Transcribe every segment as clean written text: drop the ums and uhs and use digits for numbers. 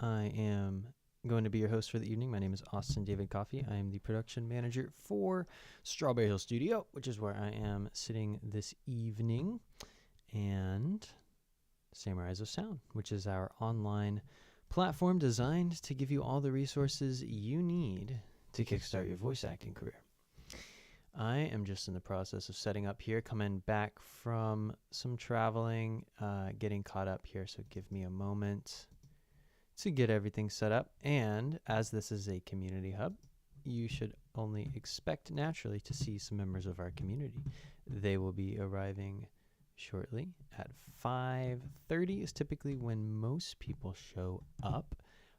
I am going to be your host for the evening. My name is Austin David Coffey. I am the production manager for Strawberry Hill Studio, which is where I am sitting this evening, and Samurais of Sound, which is our online platform designed to give you all the resources you need to kickstart your voice acting career. I am just in the process of setting up here, coming back from some traveling, getting caught up here, so give me a moment to get everything set up. And as this is a community hub, you should only expect naturally to see some members of our community. They will be arriving shortly at 5:30 is typically when most people show up.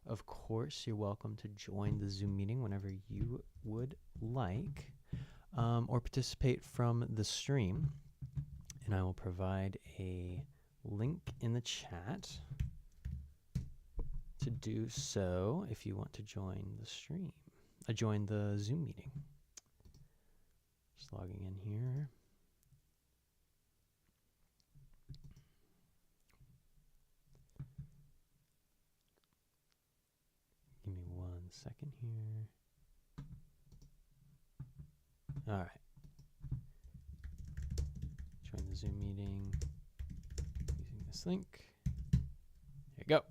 Of course, you're welcome to join the Zoom meeting whenever you would like, or participate from the stream. And I will provide a link in the chat to do so if you want to join the stream. Join the Zoom meeting. Just logging in here. Give me 1 second here. All right. Join the Zoom meeting using this link. There you go.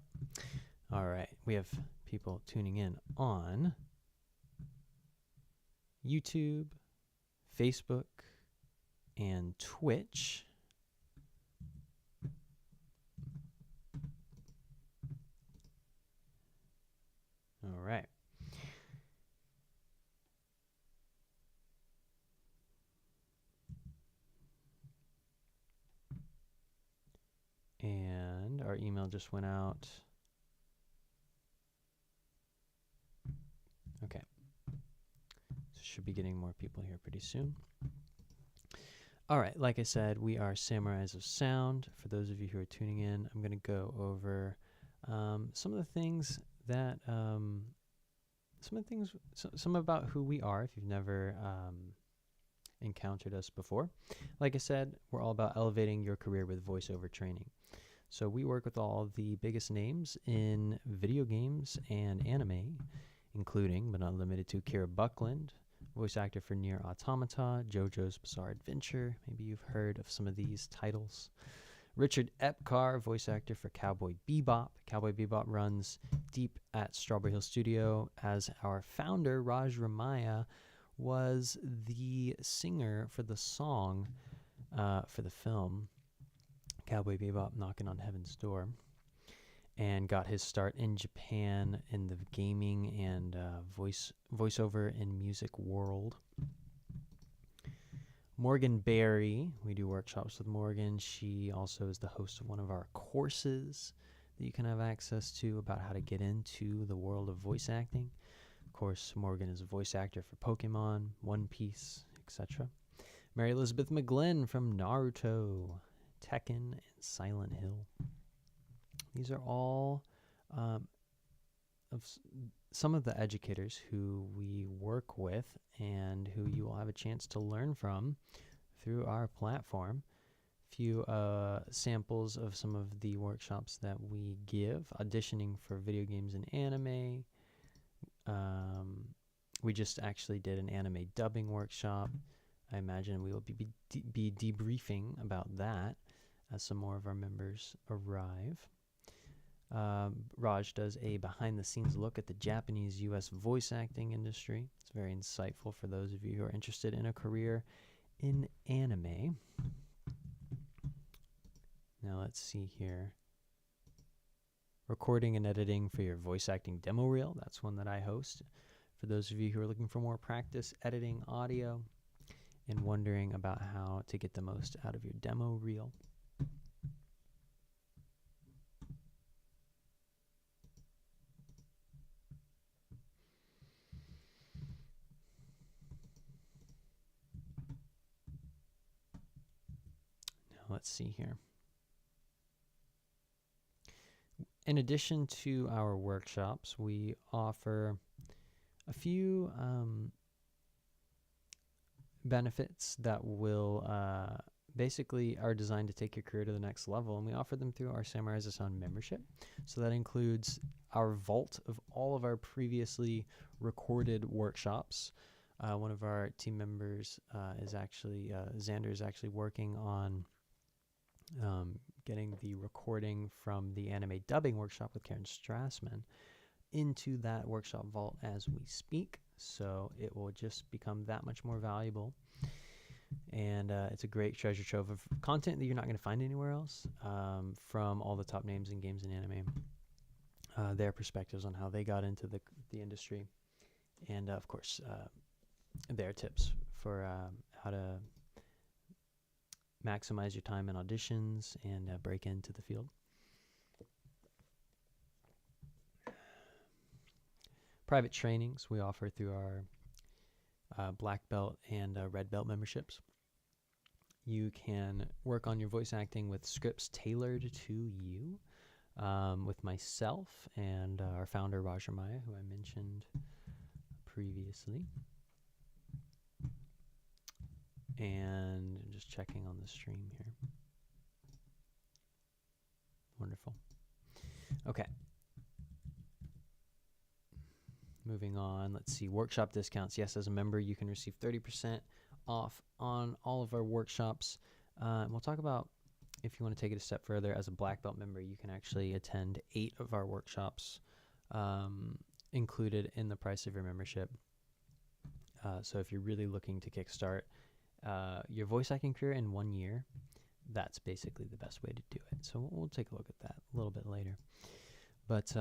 All right. We have people tuning in on YouTube, Facebook, and Twitch. All right. And our email just went out. Okay. So should be getting more people here pretty soon. All right. Like I said, we are Samurais of Sound. For those of you who are tuning in, I'm going to go over some of the things that, some about who we are if you've never encountered us before. Like I said, we're all about elevating your career with voiceover training. So we work with all the biggest names in video games and anime, including, but not limited to, Kira Buckland, voice actor for Nier Automata, JoJo's Bizarre Adventure. Maybe you've heard of some of these titles. Richard Epcar, voice actor for Cowboy Bebop. Cowboy Bebop runs deep at Strawberry Hill Studio, as our founder, Raj Ramaya, was the singer for the song for the film Cowboy Bebop Knocking on Heaven's Door, and got his start in Japan in the gaming and voiceover and music world. Morgan Berry, we do workshops with Morgan. She also is the host of one of our courses that you can have access to about how to get into the world of voice acting. Of course, Morgan is a voice actor for Pokemon, One Piece, etc. Mary Elizabeth McGlynn from Naruto, Tekken, and Silent Hill. These are all some of the educators who we work with and who you will have a chance to learn from through our platform. A few samples of some of the workshops that we give: auditioning for video games and anime. We just actually did an anime dubbing workshop. I imagine we will be debriefing about that as some more of our members arrive. Raj does a behind-the-scenes look at the Japanese-U.S. voice acting industry. It's very insightful for those of you who are interested in a career in anime. Now let's see here. Recording and editing for your voice acting demo reel. That's one that I host. For those of you who are looking for more practice editing audio and wondering about how to get the most out of your demo reel. Let's see here. In addition to our workshops, we offer a few benefits that will basically are designed to take your career to the next level, and we offer them through our Samurais of Sound membership. So that includes our vault of all of our previously recorded workshops. One of our team members is actually, Xander is actually working on getting the recording from the anime dubbing workshop with Karen Strassman into that workshop vault as we speak. So it will just become that much more valuable. And it's a great treasure trove of content that you're not going to find anywhere else, from all the top names in games and anime, their perspectives on how they got into the industry, and of course their tips for how to maximize your time in auditions and break into the field. Private trainings we offer through our black belt and red belt memberships. You can work on your voice acting with scripts tailored to you, with myself and our founder Roger Maya, who I mentioned previously. And just checking on the stream here. Wonderful. Okay. Moving on, let's see, workshop discounts. Yes, as a member, you can receive 30% off on all of our workshops. And we'll talk about, if you want to take it a step further, as a black belt member, you can actually attend 8 of our workshops included in the price of your membership. So if you're really looking to kickstart your voice acting career in 1 year, that's basically the best way to do it. So we'll take a look at that a little bit later. But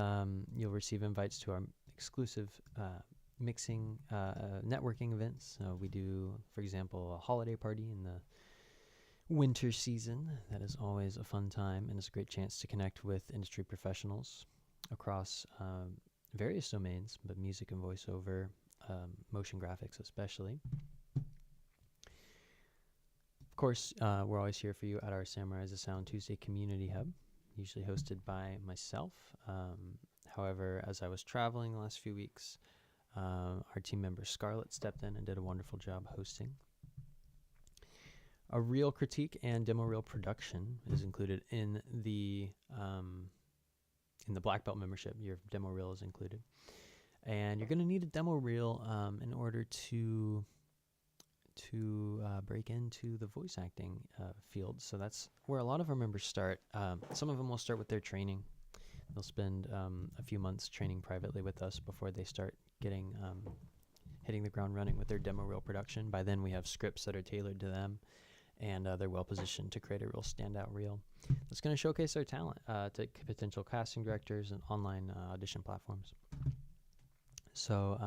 you'll receive invites to our exclusive mixing networking events. We do, for example, a holiday party in the winter season. That is always a fun time, and it's a great chance to connect with industry professionals across various domains, but music and voiceover, motion graphics especially. Of course, we're always here for you at our Samurai is a Sound Tuesday Community Hub, usually hosted by myself. However, as I was traveling the last few weeks, our team member Scarlett stepped in and did a wonderful job hosting. A reel critique and demo reel production is included in the black belt membership. Your demo reel is included, and you're going to need a demo reel in order to break into the voice acting field. So that's where a lot of our members start. Some of them will start with their training. They'll spend a few months training privately with us before they start getting hitting the ground running with their demo reel production. By then we have scripts that are tailored to them, and they're well positioned to create a real standout reel that's going to showcase their talent to potential casting directors and online audition platforms. So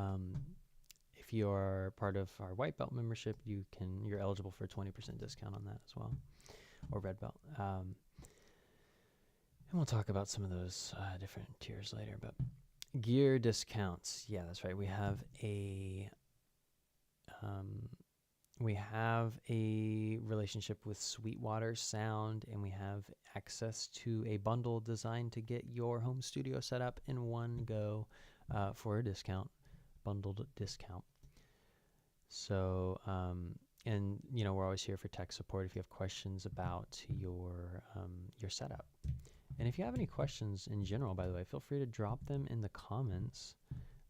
if you're part of our white belt membership, you're eligible for a 20% discount on that as well, or red belt. And we'll talk about some of those different tiers later. But gear discounts, yeah, that's right. We have a relationship with Sweetwater Sound, and we have access to a bundle designed to get your home studio set up in one go for a discount, bundled discount. So, and we're always here for tech support if you have questions about your setup. And if you have any questions in general, by the way, feel free to drop them in the comments.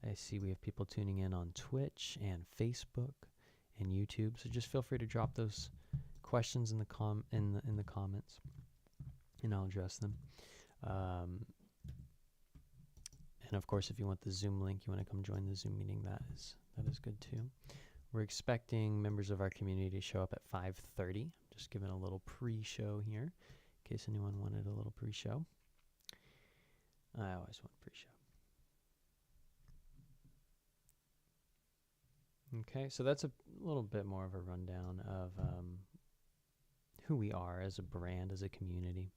I see we have people tuning in on Twitch and Facebook and YouTube, so just feel free to drop those questions in the comments, and I'll address them. And of course, if you want the Zoom link, you want to come join the Zoom meeting, that is good too. We're expecting members of our community to show up at 5:30. Just giving a little pre-show here, in case anyone wanted a little pre-show. I always want pre-show. Okay, so that's a little bit more of a rundown of who we are as a brand, as a community.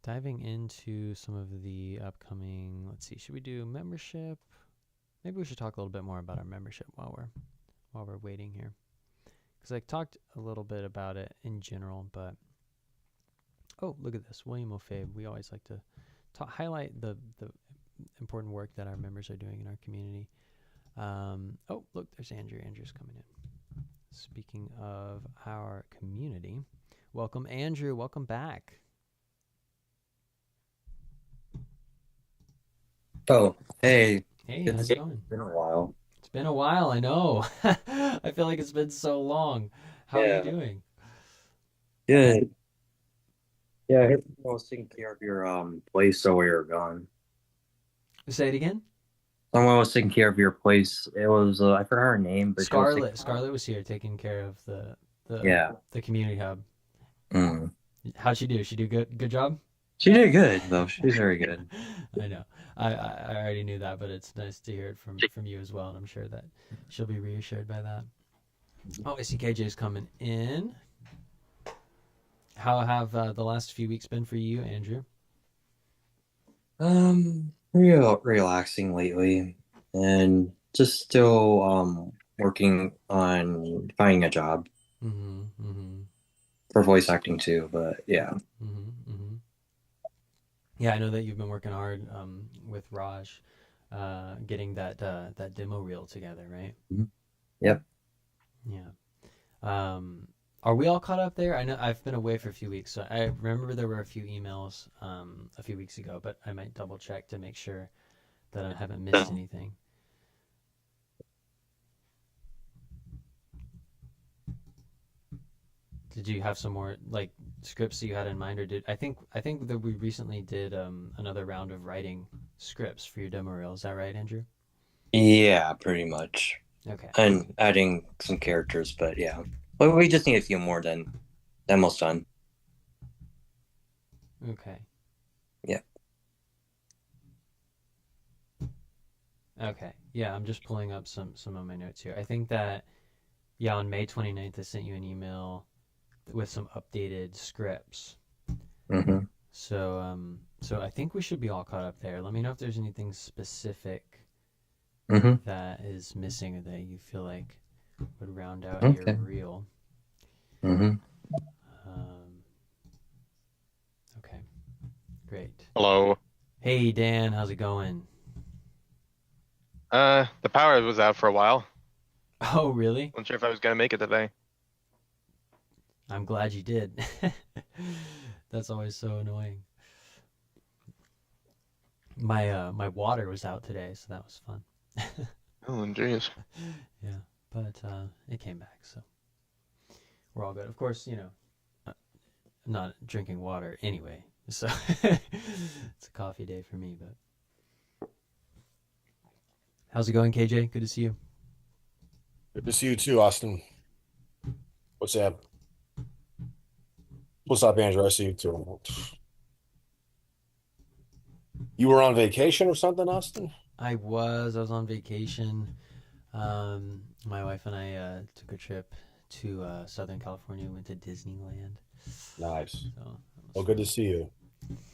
Diving into some of the upcoming, let's see, should we do membership? Maybe we should talk a little bit more about our membership while we're waiting here. Because I talked a little bit about it in general, but oh, look at this, William O'Fabe. We always like to highlight the important work that our members are doing in our community. Oh, look, there's Andrew. Andrew's coming in. Speaking of our community, welcome Andrew. Welcome back. Oh, hey, Hey, good to how's see it you. going? It's been a while. It's been a while, I know. I feel like it's been so long. How are you Yeah, doing? good. Yeah, I heard someone was taking care of your place while we were gone. Say it again. Someone was taking care of your place. It was I forgot her name, but she was taking. Scarlett was here taking care of the Yeah. the community hub. Mm. How'd she do? She do good job? She did good though. She's very good. I know. I already knew that, but it's nice to hear it from you as well, and I'm sure that she'll be reassured by that. Oh, I see KJ's coming in. How have the last few weeks been for you, Andrew? Real relaxing lately, and just still working on finding a job Mm-hmm. Mm-hmm. for voice acting too. But yeah. Mm-hmm. Mm-hmm. Yeah, I know that you've been working hard with Raj, getting that demo reel together, right? Mhm. Yep. Yeah. Um, are we all caught up there? I know I've been away for a few weeks, so I remember there were a few emails a few weeks ago, but I might double check to make sure that I haven't missed anything. Did you have some more like scripts that you had in mind, or did I think that we recently did another round of writing scripts for your demo reel? Is that right, Andrew? Yeah, pretty much. Okay. And adding some characters, but yeah. Well, we just need a few more then. Almost done. Okay. Yeah. Okay. Yeah, I'm just pulling up some of my notes here. I think that yeah, on May 29th I sent you an email with some updated scripts. Hmm. So I think we should be all caught up there. Let me know if there's anything specific Hmm. that is missing or that you feel like would round out your Okay. reel. Hmm. Um, okay, great. Hello. Hey Dan, how's it going? The power was out for a while. Oh, really? Wasn't sure if I was gonna make it today. I'm glad you did. That's always so annoying. My water was out today, so that was fun. Oh, jeez. Yeah, but it came back, so we're all good. Of course, I'm not drinking water anyway, so it's a coffee day for me. But how's it going, KJ? Good to see you. Good to see you too, Austin. What's up? What's up, Andrew? I see you too. You were on vacation or something, Austin? I was on vacation. My wife and I took a trip to Southern California. Went to Disneyland. Nice. So that was Well, good fun. to see you.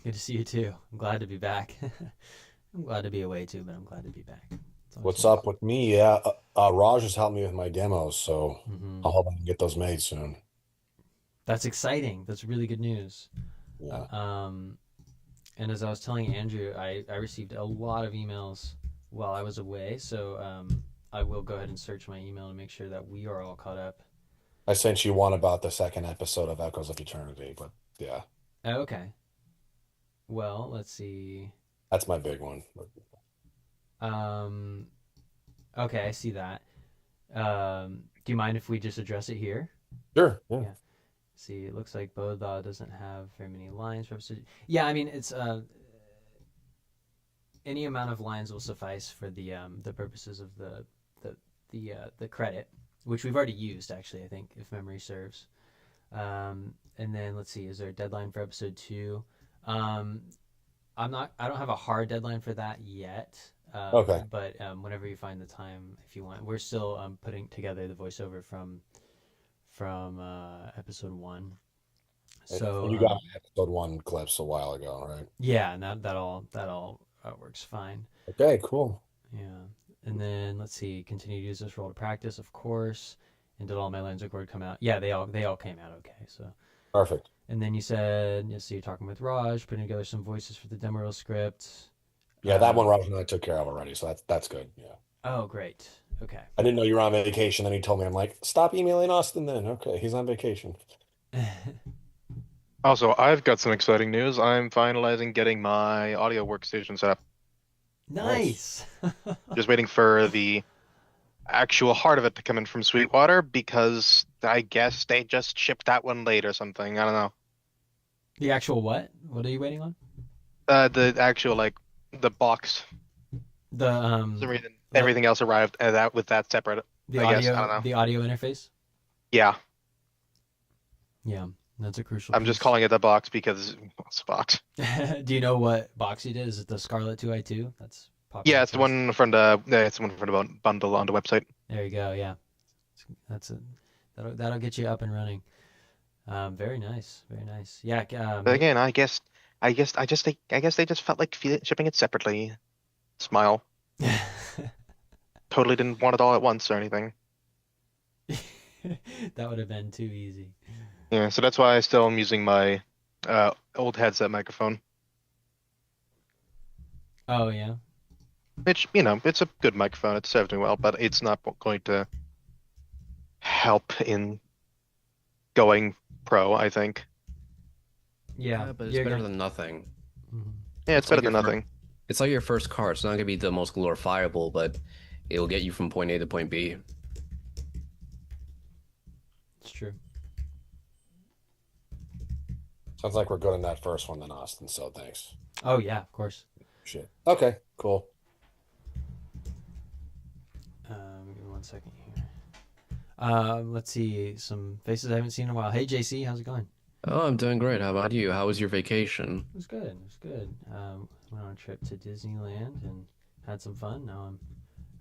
Good to see you too. I'm glad to be back. I'm glad to be away too, but I'm glad to be back. It's always What's nice. up with me? Yeah, Raj has helped me with my demos, so Hmm. I hope I can get those made soon. That's exciting. That's really good news. Yeah. Um, and as I was telling Andrew, I received a lot of emails while I was away, so I will go ahead and search my email to make sure that we are all caught up. I sent you one about the second episode of Echoes of Eternity, but yeah, Oh, okay. Well, let's see. that's my big one. But Um, okay, I see that. Do you mind if we just address it here? sure, yeah. Yeah. See, it looks like Bodha doesn't have very many lines for episode. Yeah, I mean it's any amount of lines will suffice for the purposes of the credit, which we've already used actually. I think if memory serves. And then let's see, is there a deadline for episode two? Um, I'm not. I don't have a hard deadline for that yet. Okay. But whenever you find the time, if you want, we're still putting together the voiceover from episode one. So And you got my episode one clips a while ago, right? yeah, and that all works fine. Okay, cool. Yeah, and then let's see, continue to use this role to practice, of course. And did all my lines of word come out? Yeah, they all came out okay. So Perfect. and then you said, yes, so you're talking with Raj, putting together some voices for the demo reel script. Yeah, that one Um, Raj and I took care of already, so that's good. Yeah. oh, great. Okay. I didn't know you were on vacation. Then he told me, I'm like, stop emailing Austin then. Okay, he's on vacation. Also, I've got some exciting news. I'm finalizing getting my audio workstation set up. Nice. Just waiting for the actual heart of it to come in from Sweetwater because I guess they just shipped that one late or something. I don't know. The actual what? What are you waiting on? The actual like the box. The For some reason, the- everything else arrived that with that separate. the I guess, I don't audio know. the audio interface. Yeah, Yeah, that's a crucial. I'm just piece. calling it the box because it's a box. Do you know what box you did? Is it the Scarlet 2i2? That's popular. Yeah, it's the choice. one from the bundle on the website. There you go. Yeah, that's it. That'll get you up and running. Very nice. Very nice. Yeah. But again, I guess they just felt like shipping it separately. Smile. Totally didn't want it all at once or anything. That would have been too easy. Yeah, so that's why I still am using my old headset microphone. Oh yeah. Which, it's a good microphone. It serves me well, but it's not going to help in going pro, I think. Yeah. But it's you're better gonna- than nothing. Mhm. Yeah, it's It's like better than your fir- nothing. It's like your first car. It's not gonna be the most glorifiable, but it'll get you from point A to point B. It's true. Sounds like we're good on that first one then, Austin. So thanks. Oh yeah, of course. Shit. Okay, cool. Give me 1 second here. Let's see some faces I haven't seen in a while. Hey JC, how's it going? Oh, I'm doing great. How about you? How was your vacation? It was good. It was good. Went on a trip to Disneyland and had some fun. Now I'm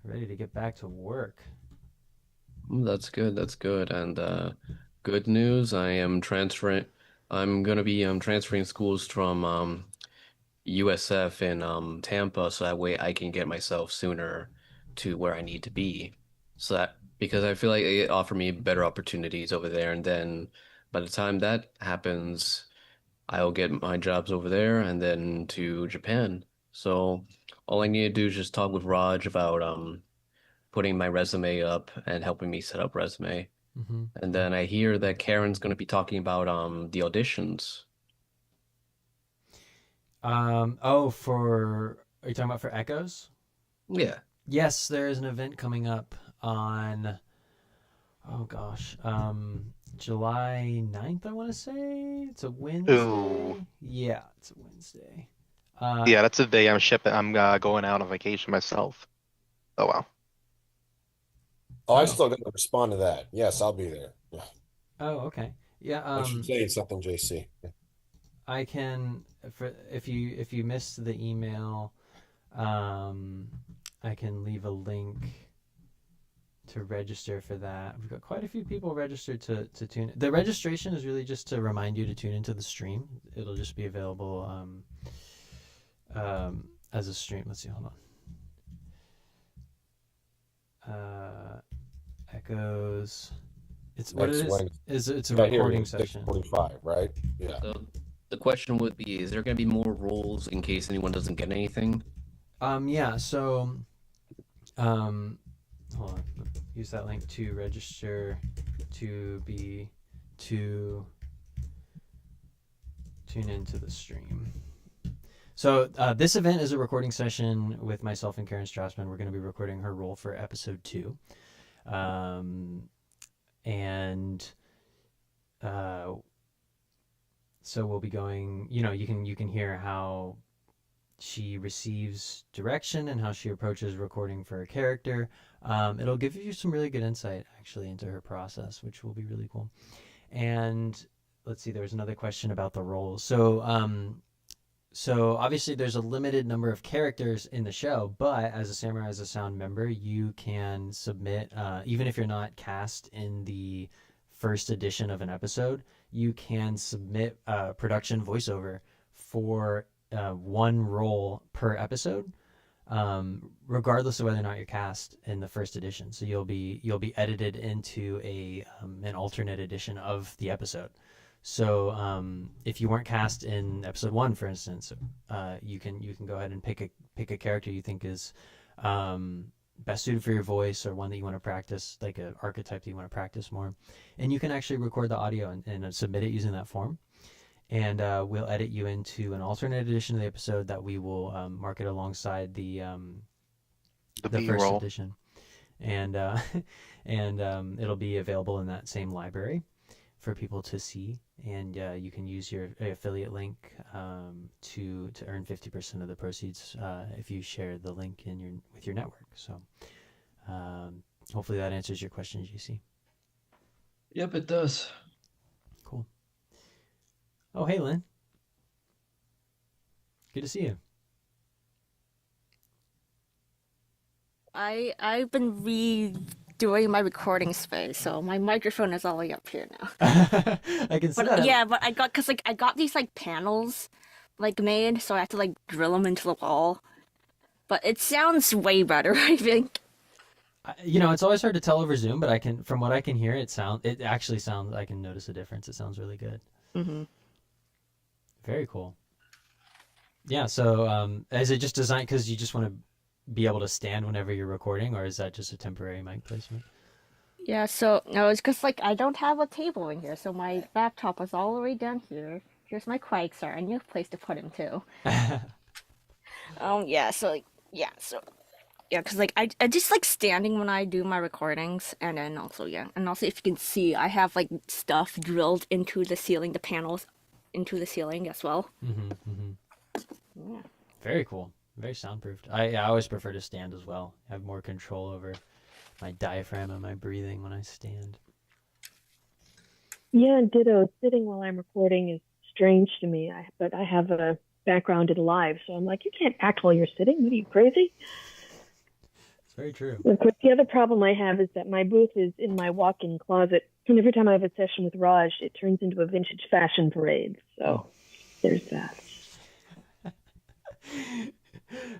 ready to get back to work. That's good. That's good. And good news, I am transferring. I'm gonna be transferring schools from USF in Tampa, so that way I can get myself sooner to where I need to be. So that because I feel like it offer me better opportunities over there, and then by the time that happens, I'll get my jobs over there and then to Japan. So all I need to do is just talk with Raj about putting my resume up and helping me set up resume. Mm-hmm. And then I hear that Karen's going to be talking about the auditions. Are you talking about for Echoes? Yeah. Yes, there is an event coming up on, oh gosh, July 9th, I want to say. It's a Wednesday. Ooh. Yeah, it's a Wednesday. Yeah, that's the day I'm going out on vacation myself. Oh wow. Oh, I Oh. still got to respond to that. Yes, I'll be there. Yeah. Oh, okay. Yeah, I should say something, JC. I can if you missed the email, I can leave a link to register for that. We've got quite a few people registered to tune. The registration is really just to remind you to tune into the stream. It'll just be available as a stream. Let's see, hold on. Echoes. It's what Next it is. Wednesday. It's a Yeah, here, recording session. 6:45, right? Yeah. So the question would be, is there going to be more roles in case anyone doesn't get anything? Yeah, so hold on. Use that link to register to tune into the stream. So this event is a recording session with myself and Karen Strassman. We're going to be recording her role for episode 2. So we'll be going, you can hear how she receives direction and how she approaches recording for a character. It'll give you some really good insight actually into her process, which will be really cool. And let's see, there was another question about the roles. So obviously there's a limited number of characters in the show, but as a Samurai as a Sound member, you can submit, even if you're not cast in the first edition of an episode, you can submit production voiceover for one role per episode, regardless of whether or not you're cast in the first edition. So you'll be edited into an alternate edition of the episode. So if you weren't cast in episode 1, for instance, you can go ahead and pick a character you think is best suited for your voice or one that you want to practice, like an archetype that you want to practice more. And you can actually record the audio and submit it using that form. And we'll edit you into an alternate edition of the episode that we will market alongside the first B-roll. edition. And it'll be available in that same library for people to see. And you can use your affiliate link to earn 50% of the proceeds if you share the link with your network. So hopefully that answers your question, GC. Yep, it does. Cool. Oh, hey, Lynn. Good to see you. I've been redoing my recording space, so my microphone is all the way up here now. I can see But that. yeah, but I got these like panels like made, so I have to like drill them into the wall. But it sounds way better, I think. It's always hard to tell over Zoom, but from what I can hear, it actually sounds. I can notice a difference. It sounds really good. Mm-hmm. Very cool. Yeah. So, is it just designed because you just want to be able to stand whenever you're recording, or is that just a temporary mic placement? Yeah, so no, it's because like I don't have a table in here, so my laptop is all the way down here. Here's my Quagstar, and you have a place to put him too. Yeah, so because like I just like standing when I do my recordings, and then also if you can see, I have like stuff drilled into the ceiling, the panels into the ceiling as well. Yeah. Very cool. Very soundproofed. I always prefer to stand as well. I have more control over my diaphragm and my breathing when I stand. Yeah, ditto. Sitting while I'm recording is strange to me. But I have a background in live, so I'm like, you can't act while you're sitting. What are you, crazy? It's very true. Of course, the other problem I have is that my booth is in my walk-in closet, and every time I have a session with Raj, it turns into a vintage fashion parade. So there's that.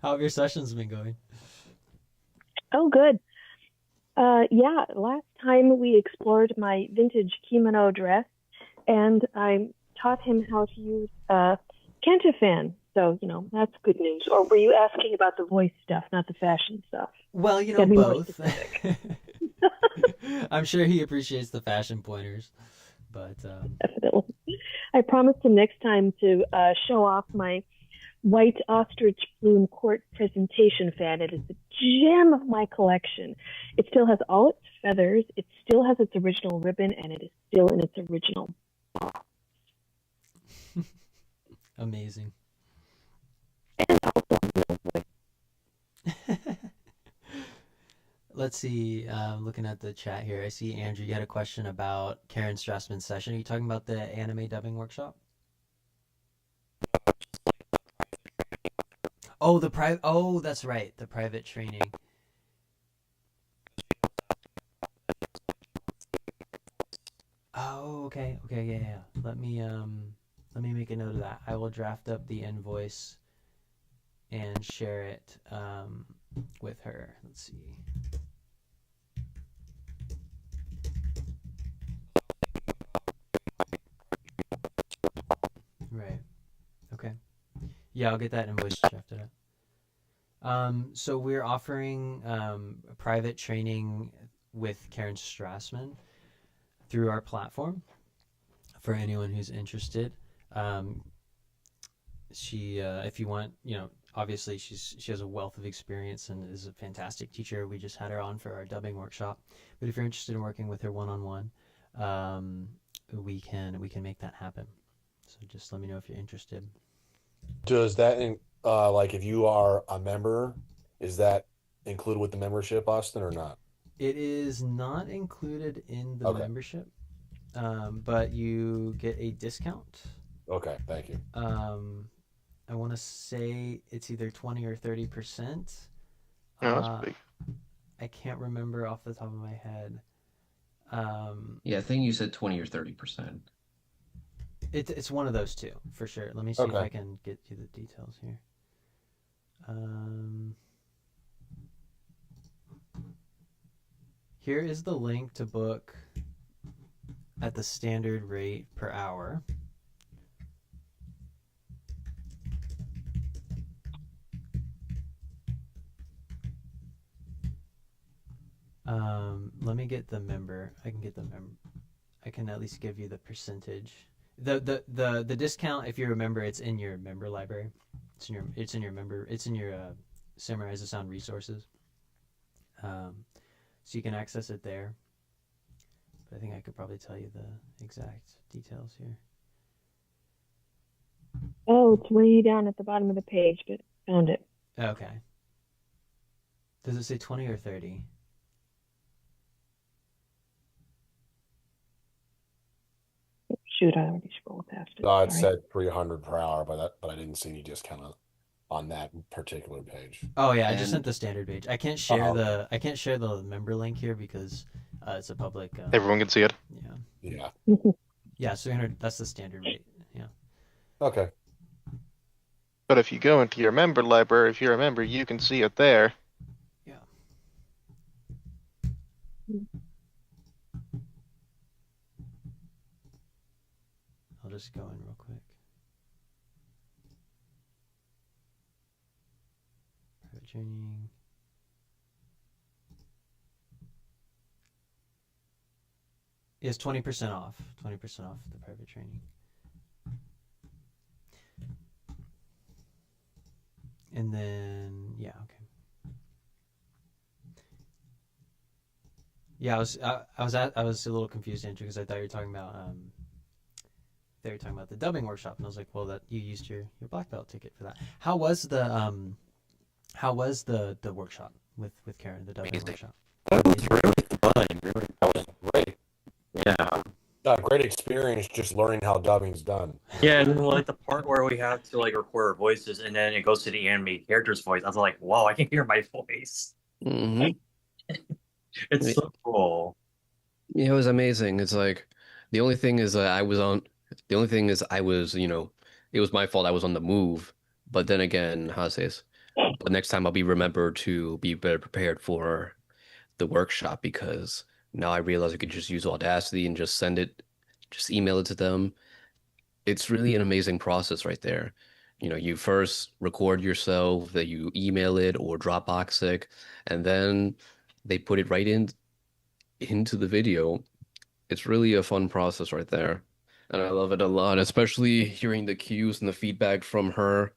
How have your sessions been going? Oh, good. Yeah, last time we explored my vintage kimono dress, and I taught him how to use Kantafan. So, that's good news. Or were you asking about the voice stuff, not the fashion stuff? Well, Gotta be more both. I'm sure he appreciates the fashion pointers, but Definitely. I promised him next time to show off my white ostrich plume court presentation fan. It is the gem of my collection. It still has all its feathers, it still has its original ribbon, and it is still in its original box. amazing. And also, Let's see. Looking at the chat here, I see Andrew. You had a question about Karen Strassman's session. Are you talking about the anime dubbing workshop? Oh, the private. Oh, that's right. The private training. Oh, okay. Okay, yeah. Let me make a note of that. I will draft up the invoice and share it with her. Let's see. Right. Okay. Yeah, I'll get that invoice drafted up. So we're offering private training with Karen Strassman through our platform for anyone who's interested. She, if you want, obviously she has a wealth of experience and is a fantastic teacher. We just had her on for our dubbing workshop. But if you're interested in working with her one-on-one, we can make that happen. So just let me know if you're interested. Does that, like, if you are a member, is that included with the membership, Austin, or not? It is not included in the Okay. membership, but you get a discount. Okay, thank you. I want to say it's either 20 or 30%. No, that's big. I can't remember off the top of my head. Yeah, I think you said 20 or 30%. It's one of those two for sure. Let me see if Okay. I can get you the details here. Here is the link to book at the standard rate per hour. Let me get the member. I can get the member. I can at least give you the percentage. The discount, if you remember, it's in your member library. It's in your Samurai as a Sound resources. So you can access it there. But I think I could probably tell you the exact details here. Oh, it's way down at the bottom of the page, but found it. Okay. Does it say 20 or 30? Shoot, I already scrolled past it. It Sorry. said 300 per hour, but I didn't see any discount on that particular page. Oh yeah, I just sent And- the standard page. I can't share Oh. I can't share the member link here because it's a public. Everyone can see it. Yeah. Yeah. Yeah, 300. That's the standard rate. Yeah. Okay. But if you go into your member library, if you're a member, you can see it there. Yeah. I'll just go in real quick. Private training. It's 20% off. 20% off the private training. And then, yeah, okay. Yeah, I was a little confused, Andrew, because I thought you were talking about the dubbing workshop, and I was like, well, that you used your black belt ticket for that. How was the workshop with Karen, the dubbing Amazing. workshop? That was really fun. Really fun. Great. Yeah. Great experience just learning how dubbing's done. Yeah, and then like the part where we have to like record our voices and then it goes to the animated character's voice. I was like, wow, I can hear my voice. hmm It's so cool. Yeah, it was amazing. It's like the only thing is I was, it was my fault I was on the move. But then again, how to say this? But next time I'll be remembered to be better prepared for the workshop because now I realize I could just use Audacity and just email it to them. It's really an amazing process right there. You first record yourself, then you email it or Dropbox it, and then they put it right into the video. It's really a fun process right there. And I love it a lot, especially hearing the cues and the feedback from her.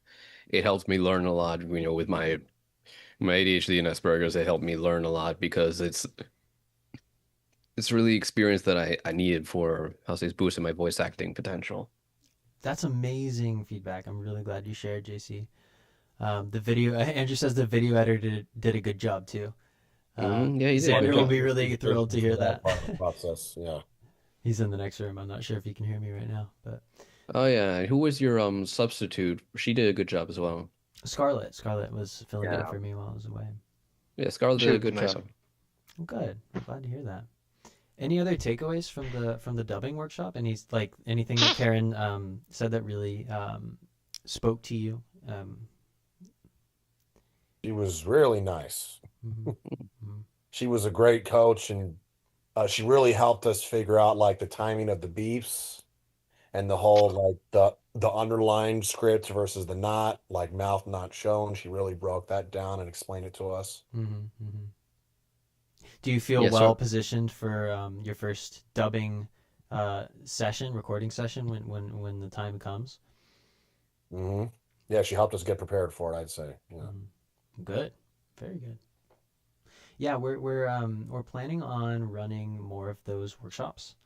It helps me learn a lot, with my ADHD and Asperger's, it helped me learn a lot because it's really experience that I needed for, boosting my voice acting potential. That's amazing feedback. I'm really glad you shared, JC. The video, Andrew says the video editor did a good job too. Yeah, he did. Xander Good will job. be really thrilled to hear that. Part of the process, yeah. He's in the next room. I'm not sure if he can hear me right now, but Oh yeah, who was your substitute? She did a good job as well. Scarlett was filling in Yeah. for me while I was away. Yeah, Scarlett She did a was good nice. job. Good. I'm glad to hear that. Any other takeaways from the dubbing workshop? Anything that Karen said that really spoke to you? She was really nice. Mhm. She was a great coach, and she really helped us figure out like the timing of the beeps and the whole like the underlined script versus the not, like mouth not shown. She really broke that down and explained it to us. Mhm, mhm. Do you feel Yeah, so- well positioned for your first dubbing recording session when the time comes? hmm Yeah, she helped us get prepared for it, I'd say. Yeah. Mhm. Good, very good. Yeah, we're planning on running more of those workshops.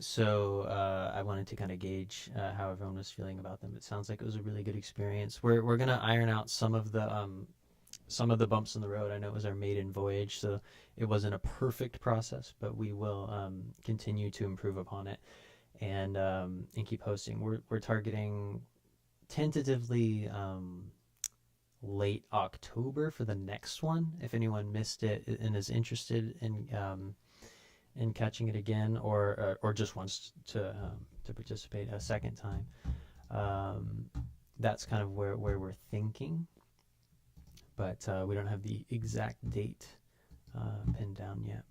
So I wanted to kind of gauge how everyone was feeling about them. It sounds like it was a really good experience. We're gonna iron out some of the bumps in the road. I know it was our maiden voyage, so it wasn't a perfect process, but we will continue to improve upon it and keep hosting. We're targeting tentatively late October for the next one. If anyone missed it and is interested in catching it again, or just wants to participate a second time, that's kind of where we're thinking. But we don't have the exact date pinned down yet.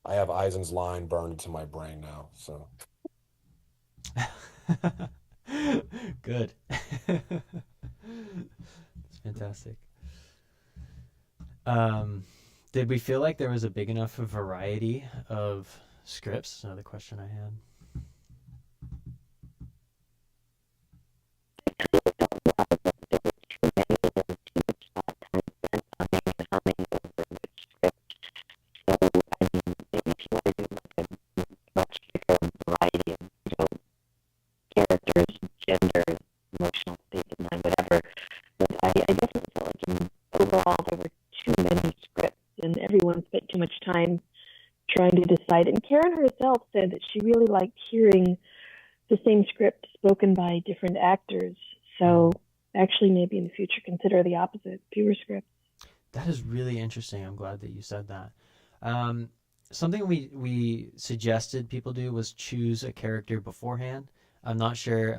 I have Eisen's line burned into my brain now, so Good. It's fantastic. Did we feel like there was a big enough variety of scripts? Another question I had. Characters, genders, emotional state of mind, whatever. But I definitely felt like overall there were too many scripts and everyone spent too much time trying to decide. And Karen herself said that she really liked hearing the same script spoken by different actors. So actually maybe in the future consider the opposite, fewer scripts. That is really interesting. I'm glad that you said that. Something we suggested people do was choose a character beforehand. I'm not sure.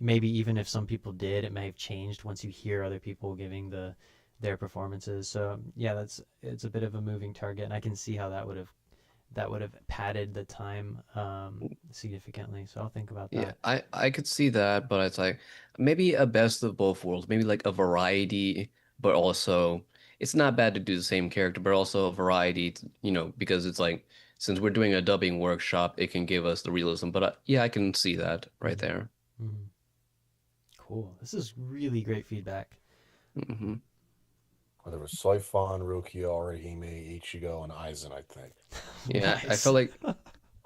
Maybe even if some people did, it may have changed once you hear other people giving their performances. So yeah, it's a bit of a moving target, and I can see how that would have padded the time significantly. So I'll think about that. Yeah, I could see that, but it's like maybe a best of both worlds, maybe like a variety, but also it's not bad to do the same character, but also a variety, because it's like since we're doing a dubbing workshop, it can give us the realism. But yeah, I can see that right there. Mm-hmm. Cool. This is really great feedback. Mm-hmm. Well, there was Soifan, Rukia, Orihime, Ichigo, and Aizen, I think. Yeah, Nice. I felt like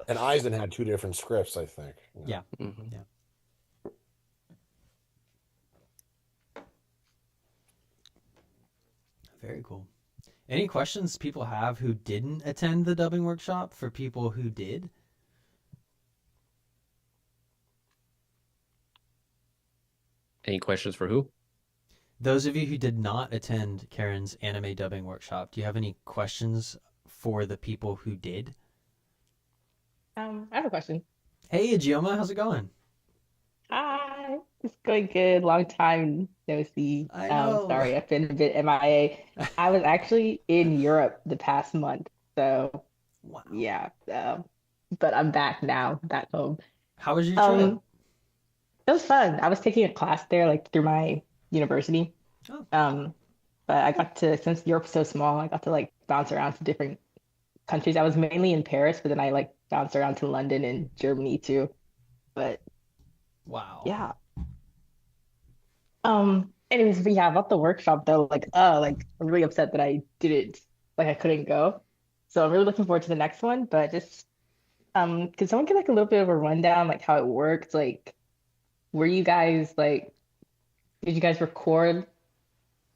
And Aizen had 2 different scripts, I think. Yeah. Mhm. Yeah. Very cool. Any questions people have who didn't attend the dubbing workshop for people who did? Any questions for who? Those of you who did not attend Karen's anime dubbing workshop, do you have any questions for the people who did? I have a question. Hey, Ajioma, how's it going? Hi, it's going good. Long time no see. I know. Sorry, I've been a bit MIA. I was actually in Europe the past month, so Wow. yeah. But I'm back now, back home. How was your trip? It was fun. I was taking a class there, like through my university. Oh. But I got to, since Europe's so small, I got to like bounce around to different countries. I was mainly in Paris, but then I like bounced around to London and Germany too. But Wow. yeah. Anyways, but yeah, about the workshop though, like I'm really upset that I couldn't go. So I'm really looking forward to the next one, but just could someone get like a little bit of a rundown, like how it worked? Like, were you guys like, did you guys record?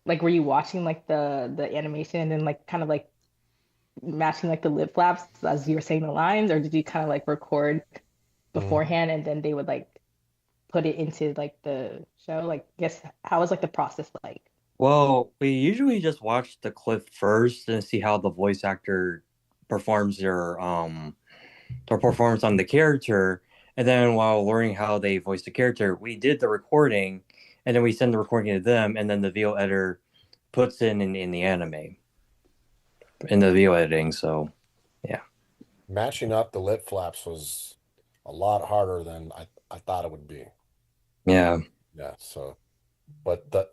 Like, were you watching like the animation and then like kind of like matching like the lip flaps as you were saying the lines, or did you kind of like record beforehand and then they would like put it into like the show? Like, I guess how was like the process like? Well, we usually just watch the clip first and see how the voice actor performs their performance on the character, and then while learning how they voice the character, we did the recording, and then we send the recording to them, and then the VO editor puts in the anime in the VO editing. So yeah, Matching up the lip flaps was a lot harder than I thought it would be. yeah. Yeah. So, but the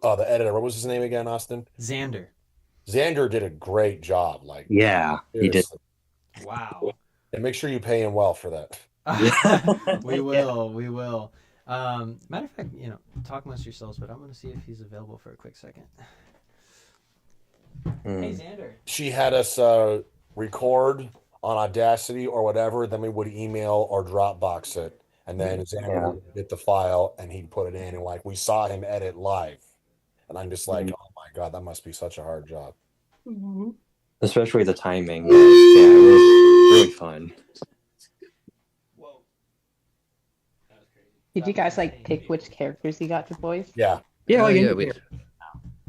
editor, what was his name again, Austin? Xander. Xander did a great job. Like, Yeah, he did. seriously. Wow. And make sure you pay him well for that. We will. We will. Matter of fact, talk amongst yourselves, but I'm going to see if he's available for a quick second. Hey, Xander. She had us record on Audacity or whatever, then we would email or Dropbox it, and then Xander would get the file and he'd put it in, and like we saw him edit live, and I'm just like, oh my god, that must be such a hard job. Especially the timing. Yeah, it was really fun. Whoa. Did you guys like pick which characters you got to voice? Yeah. Yeah, Yeah, we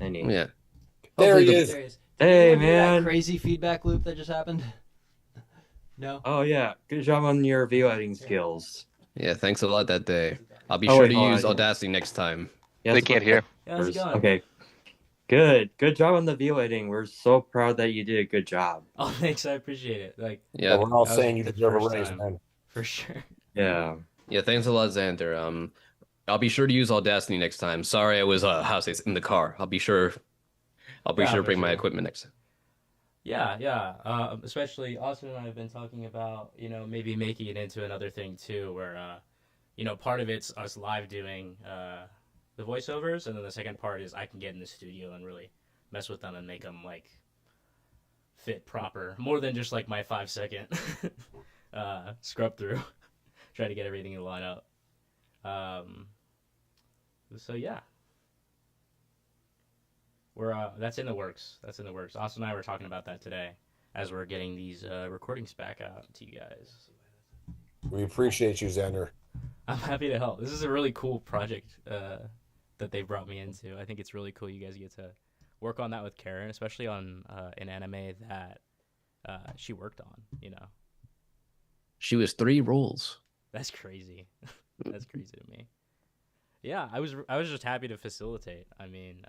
Any. yeah. There he Hopefully is. There he is. Hey, Did anyone hear man. that crazy feedback loop that just happened? No? Oh yeah, good job on your VO editing skills. Yeah, thanks a lot that day. I'll be Oh, sure wait, to hold use on. Audacity next time. Yeah, They that's can't what- hear. Yeah, how's it going? Okay. Good job on the VO editing. We're so proud that you did a good job. Oh, thanks. I appreciate it. Like, Yeah, We're all that was saying you the deserve a first raise, time. man. for sure. Yeah. yeah, thanks a lot, Xander. I'll be sure to use Audacity next time. Sorry, I was in the car. I'll be sure I'll be Yeah, sure to for bring my sure. equipment next time. Yeah. Especially Austin and I have been talking about, maybe making it into another thing too, where, part of it's us live doing the voiceovers, and then the second part is I can get in the studio and really mess with them and make them like fit proper, more than just like my 5 second scrub through, try to get everything to line up. So yeah. That's in the works. Austin and I were talking about that today as we're getting these recordings back out to you guys. We appreciate you, Xander. I'm happy to help. This is a really cool project that they brought me into. I think it's really cool you guys get to work on that with Karen, especially on an anime that she worked on, She was 3 roles. That's crazy. That's crazy to me. Yeah, I was just happy to facilitate. I mean,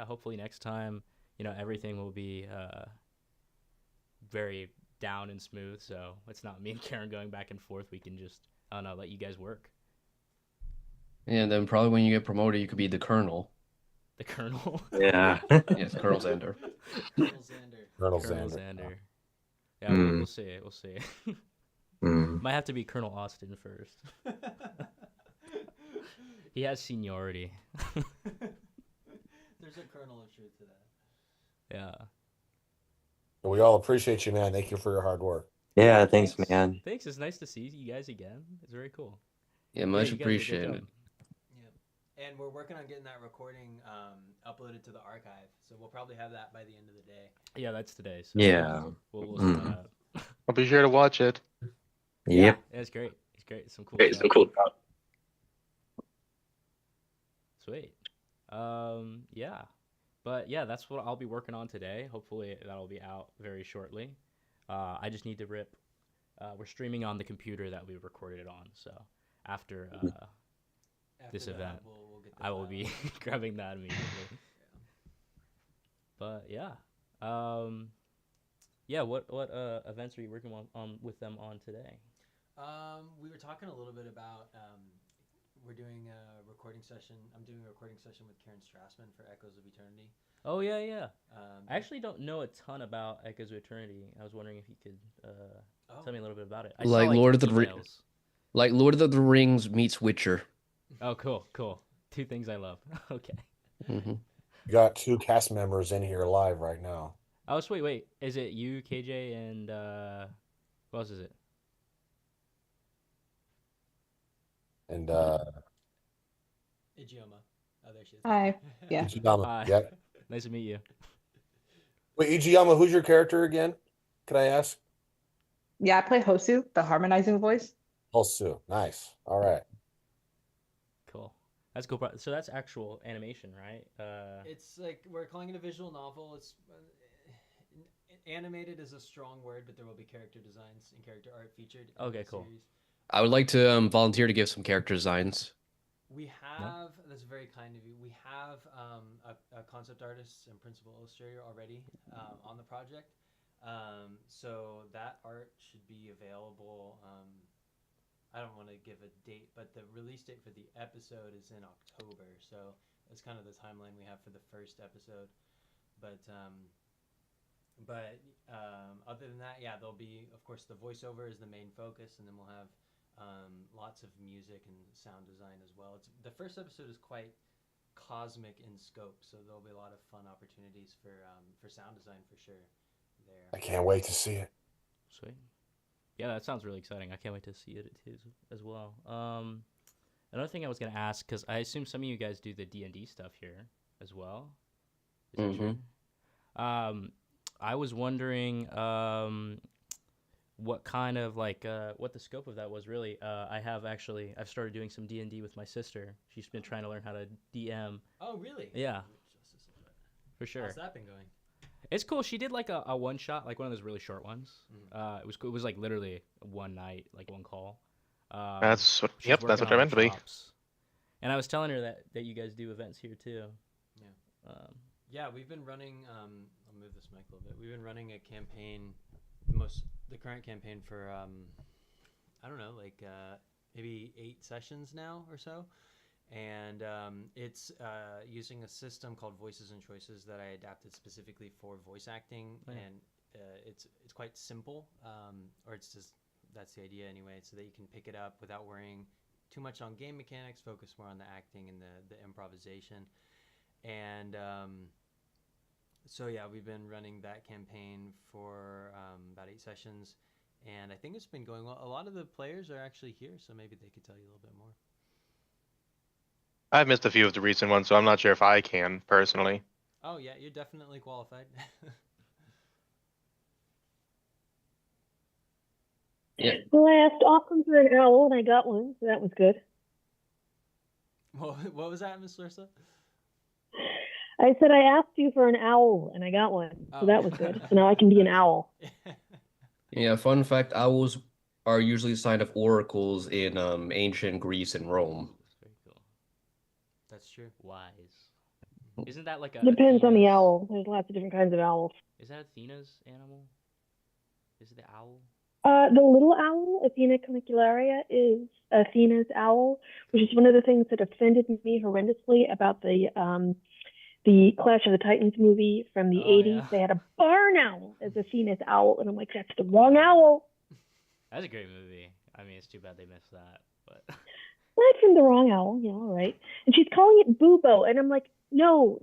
hopefully next time, everything will be very down and smooth. So it's not me and Karen going back and forth. We can just, I don't know, let you guys work. And then probably when you get promoted, you could be the colonel. The Colonel. Yeah. Yes, Colonel Xander. Colonel Colonel Xander. Xander. Yeah, Mm. we'll see. We'll see. Mm. Might have to be Colonel Austin first. He has seniority. There's a kernel of truth to that. Yeah. We all appreciate you, man. Thank you for your hard work. Yeah, thanks, man. Thanks. It's nice to see you guys again. It's very cool. Yeah, much you guys did a good appreciated. job. Yeah. And we're working on getting that recording uploaded to the archive. So we'll probably have that by the end of the day. Yeah, that's today. So Yeah. We'll set that Mm. up. I'll be sure to watch it. Yep. Yeah, it's great. It's great. Some cool Okay, stuff. so cool. Sweet. Yeah. But yeah, that's what I'll be working on today. Hopefully that'll be out very shortly. I just need to rip. We're streaming on the computer that we recorded it on. So after this After that, event, we'll get the I will file. be grabbing that immediately. But yeah. Yeah, what events are you working on with them on today? We were talking a little bit about we're doing a recording session. I'm doing a recording session with Karen Strassman for Echoes of Eternity. Oh yeah. Um, I actually don't know a ton about Echoes of Eternity. I was wondering if you could oh, tell me a little bit about it. I Like saw, Lord of the emails. Like Lord of the Rings meets Witcher. Oh, cool. 2 things I love. Okay. Hmm. We got 2 cast members in here live right now. Oh, so wait. Is it you, KJ, and who else is it? And Ijeoma. Oh, there she is. Hi. Yeah. Ijiyama. Hi. Yep. Nice to meet you. Wait, Ijiyama, who's your character again? Could I ask? Yeah, I play Hosu, the harmonizing voice. Hosu. Nice. All right. Cool. That's cool. So that's actual animation, right? It's like we're calling it a visual novel. It's animated is a strong word, but there will be character designs and character art featured. In Okay, the cool. series. I would like to volunteer to give some character designs. We have that's very kind of you. We have a concept artist and principal illustrator already on the project. So that art should be available. I don't want to give a date, but the release date for the episode is in October. So that's kind of the timeline we have for the first episode. But other than that, yeah, there'll be, of course, the voiceover is the main focus, and then we'll have lots of music and sound design as well. The first episode is quite cosmic in scope, so there'll be a lot of fun opportunities for sound design for sure. There. I can't wait to see it. Sweet. Yeah, that sounds really exciting. I can't wait to see it too, as well. Another thing I was gonna ask, because I assume some of you guys do the D&D stuff here as well. Is that true? I was wondering what kind of what the scope of that was really. I've started doing some D&D with my sister. She's been trying to learn how to DM. Oh, really? Yeah. For sure. How's that been going? It's cool. She did like a one shot, like one of those really short ones. It was cool. It was like literally one night, like one call. That's what. She's Yep, that's working what they're on meant to be. chops. And I was telling her that you guys do events here too. Yeah. Yeah, we've been running. I'll move this mic a little bit. We've been running a campaign, the current campaign for I don't know, like maybe 8 sessions now or so, and it's using a system called Voices and Choices that I adapted specifically for voice acting, Oh, yeah. and it's quite simple, or it's just that's the idea anyway, so that you can pick it up without worrying too much on game mechanics, focus more on the acting and the improvisation, and so yeah, we've been running that campaign for about 8 sessions, and I think it's been going well. A lot of the players are actually here, so maybe they could tell you a little bit more. I've missed a few of the recent ones, so I'm not sure if I can personally. Oh yeah, you're definitely qualified. Yeah. Well, I asked Austin for an owl, and I got one, so that was good. What was that, Miss Larissa? I said I asked you for an owl, and I got one, so Oh. that was good. So now I can be an owl. Yeah, fun fact, owls are usually a sign of oracles in ancient Greece and Rome. That's very cool. That's true. Wise. Isn't that like a Depends on the Athena's- owl. There's lots of different kinds of owls. Is that Athena's animal? Is it the owl? The little owl, Athena canicularia, is Athena's owl, which is one of the things that offended me horrendously about the Clash of the Titans movie from the Oh, 80s. yeah. They had a barn owl as Athena's owl, and I'm like, that's the wrong owl. That's a great movie. I mean, it's too bad they missed that, but Not from the wrong owl, yeah, all right. And she's calling it Bubo, and I'm like, no,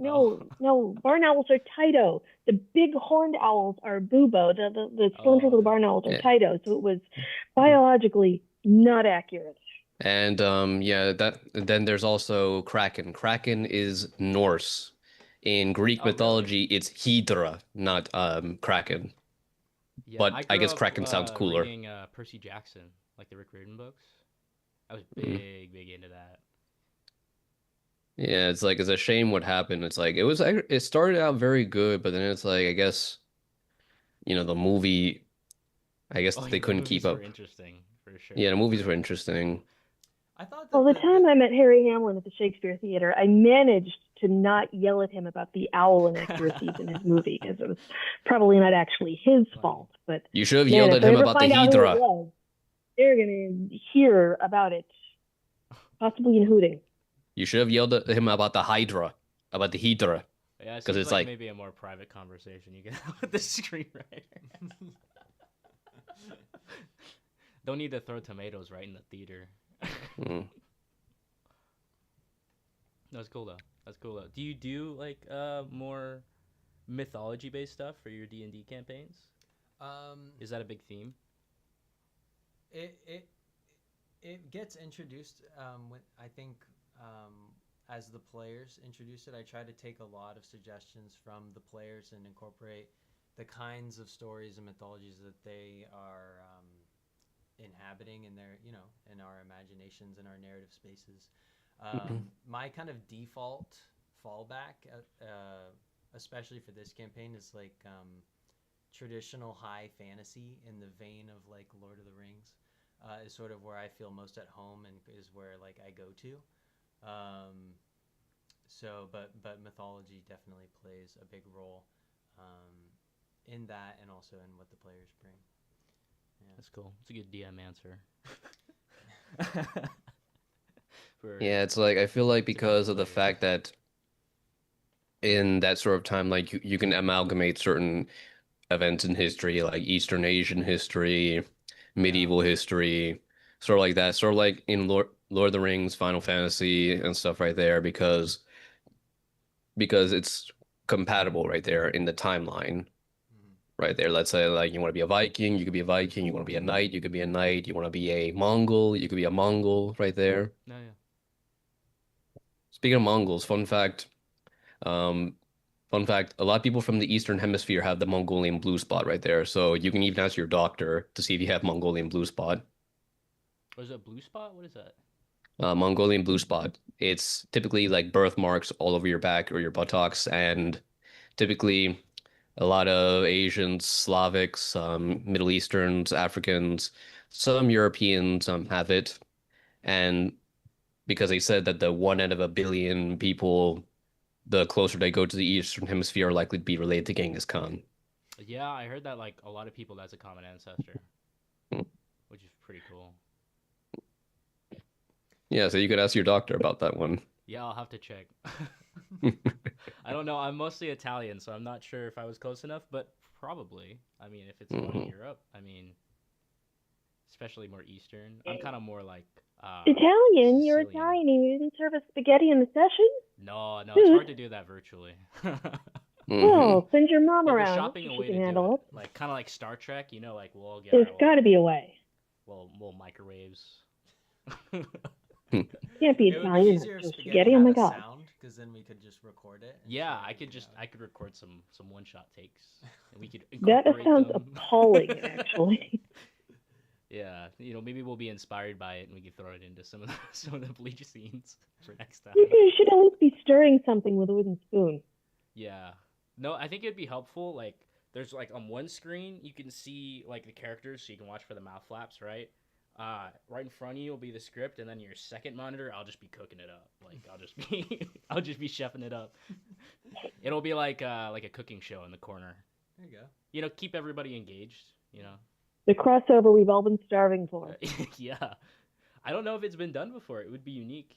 barn owls are Tyto. The big horned owls are Bubo. The cylindrical barn owls are Yeah. Tyto. So it was biologically not accurate. And yeah, then there's also Kraken. Kraken is Norse. In Greek Oh, really? mythology, it's Hydra, not Kraken. yeah, But I grew guess up, Kraken sounds cooler. Reading Percy Jackson, like the Rick Riordan books. I was Mhm. big into that. Yeah, it's like it's a shame what happened. It's like it started out very good, but then it's like I guess the movie, I guess Oh, they yeah, the couldn't keep movies up. were interesting for sure. Yeah, the movies were interesting. I thought that Well, the time I met Harry Hamlin at the Shakespeare Theater, I managed to not yell at him about the owl inaccuracies in his movie, because it was probably not actually his fault. But You should have man, yelled if at they him ever about the find out who it Hydra. was, they're gonna hear about it, possibly in hooting. You should have yelled at him about the Hydra, about the Hydra. Yeah, it 'Cause seems it's like like- maybe a more private conversation you can have with the screenwriter. Don't need to throw tomatoes right in the theater. Mm. That's cool though. That's cool though. Do you do like more mythology based stuff for your D&D campaigns? Is that a big theme? It gets introduced when I think as the players introduce it. I try to take a lot of suggestions from the players and incorporate the kinds of stories and mythologies that they are inhabiting in their in our imaginations and our narrative spaces. My kind of default fallback, especially for this campaign, is like traditional high fantasy in the vein of like Lord of the Rings. Is sort of where I feel most at home and is where like I go to. But mythology definitely plays a big role in that, and also in what the players bring. Yeah. That's cool. It's a good DM answer. For- Yeah, it's like I feel like It's a good because of the player. fact that in that sort of time, like you can amalgamate certain events in history, like Eastern Asian history, medieval history, sort of like that, sort of like in Lord of the Rings, Final Fantasy, and stuff right there, because it's compatible right there in the timeline. Right there. Let's say like you want to be a Viking, you could be a Viking, you want to be a knight, you could be a knight, you want to be a Mongol, you could be a Mongol right there. No, yeah. Speaking of Mongols, fun fact, a lot of people from the Eastern Hemisphere have the Mongolian blue spot right there. So you can even ask your doctor to see if you have Mongolian blue spot. Or is it a blue spot? What is that? Mongolian blue spot. It's typically like birthmarks all over your back or your buttocks, and typically a lot of Asians, Slavics, Middle Easterns, Africans, some Europeans have it. And because they said that the 1 out of a billion people, the closer they go to the Eastern Hemisphere, are likely to be related to Genghis Khan. Yeah, I heard that like a lot of people that's a common ancestor, Hmm. which is pretty cool. Yeah, so you could ask your doctor about that one. Yeah, I'll have to check. I don't know. I'm mostly Italian, so I'm not sure if I was close enough, but probably. I mean, if it's going to Europe, I mean, especially more Eastern. I'm kind of more like Italian? You're Sicilian. Italian and you didn't serve us spaghetti in the session? No, it's Dude. hard to do that virtually. Well, send your mom But we're around. shopping a She way can to do handle it. Like kind of like Star Trek, you know, like we'll all get There's our got to be a way. little microwaves. Can't be It would be Italian. easier if Just spaghetti spaghetti. Oh had my a god. sound, because then we could just record it. and Yeah, show I it, could you just know. I could record some one-shot takes, and we could That incorporate sounds them. appalling, actually. Yeah, you know, maybe we'll be inspired by it, and we can throw it into some of the Bleach scenes for next time. You should at least be stirring something with a wooden spoon. Yeah. No, I think it'd be helpful. Like, there's like on one screen you can see like the characters, so you can watch for the mouth flaps, right? Right in front of you will be the script, and then your second monitor, I'll just be cooking it up. Like, I'll just be chefing it up. It'll be like a cooking show in the corner. There you go. You know, keep everybody engaged. You know. The crossover we've all been starving for. Yeah. I don't know if it's been done before. It would be unique.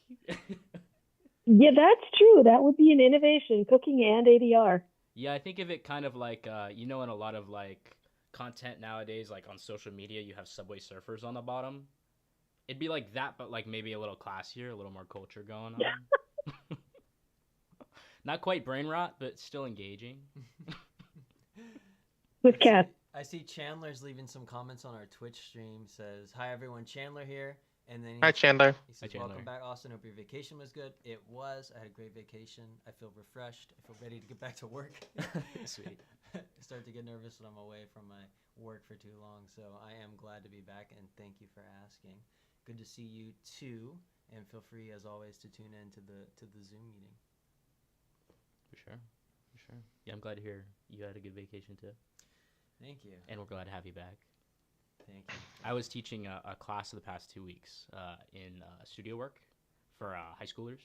Yeah, that's true. That would be an innovation, cooking and ADR. Yeah, I think of it kind of like, you know, in a lot of like content nowadays, like on social media, you have Subway Surfers on the bottom. It'd be like that, but like maybe a little classier, a little more culture going on. Not quite brain rot, but still engaging. With Cass. I see Chandler's leaving some comments on our Twitch stream. Says, "Hi everyone, Chandler here." And then Hi, Chandler. He says, Hi, Chandler. "Welcome back, Austin. Hope your vacation was good." It was. I had a great vacation. I feel refreshed. I feel ready to get back to work. Sweet. I start to get nervous when I'm away from my work for too long. So I am glad to be back, and thank you for asking. Good to see you too, and feel free as always to tune in to the Zoom meeting. For sure. Yeah, I'm glad to hear you had a good vacation too. Thank you. And we're glad to have you back. Thank you. I was teaching a class the past 2 weeks in studio work for high schoolers,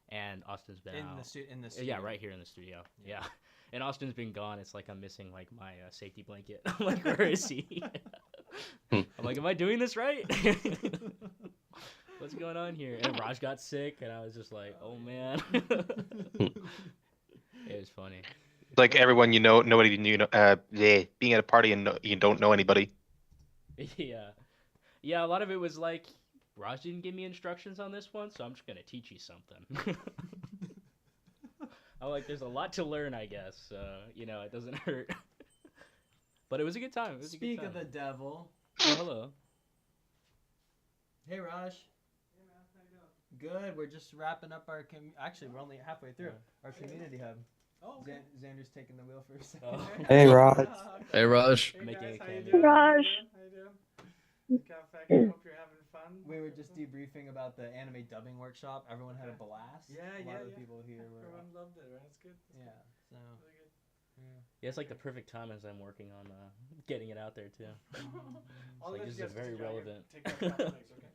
and Austin's been In out. the studio. Yeah, right here in the studio. Yeah. And Austin's been gone. It's like I'm missing like my safety blanket. I'm like, where is he? I'm like, am I doing this right? What's going on here? And Raj got sick, and I was just like, oh man. It was funny. Like everyone you know, nobody you know, being at a party and you don't know anybody. Yeah. Yeah, a lot of it was like, Raj didn't give me instructions on this one, so I'm just going to teach you something. I'm like, there's a lot to learn, I guess. You know, it doesn't hurt. But it was a good time. Speak of the devil. Oh, hello. Hey, Raj. Good. We're just wrapping up our. Actually, we're only halfway through our community hub. Oh, okay. Xander's taking the wheel for a second. Oh. Hey, Raj. Hey, Raj. Hey guys, how you doing? Raj. How you doing? Hope you're having fun. We were just debriefing about the anime dubbing workshop. Everyone had a blast. Yeah, a lot of yeah. people here were. Everyone loved it, right? It's good. Yeah. So. Really good. Yeah, it's like the perfect time as I'm working on getting it out there, too. All like, this this is you have to very do, yeah, relevant. take out a couple things, okay?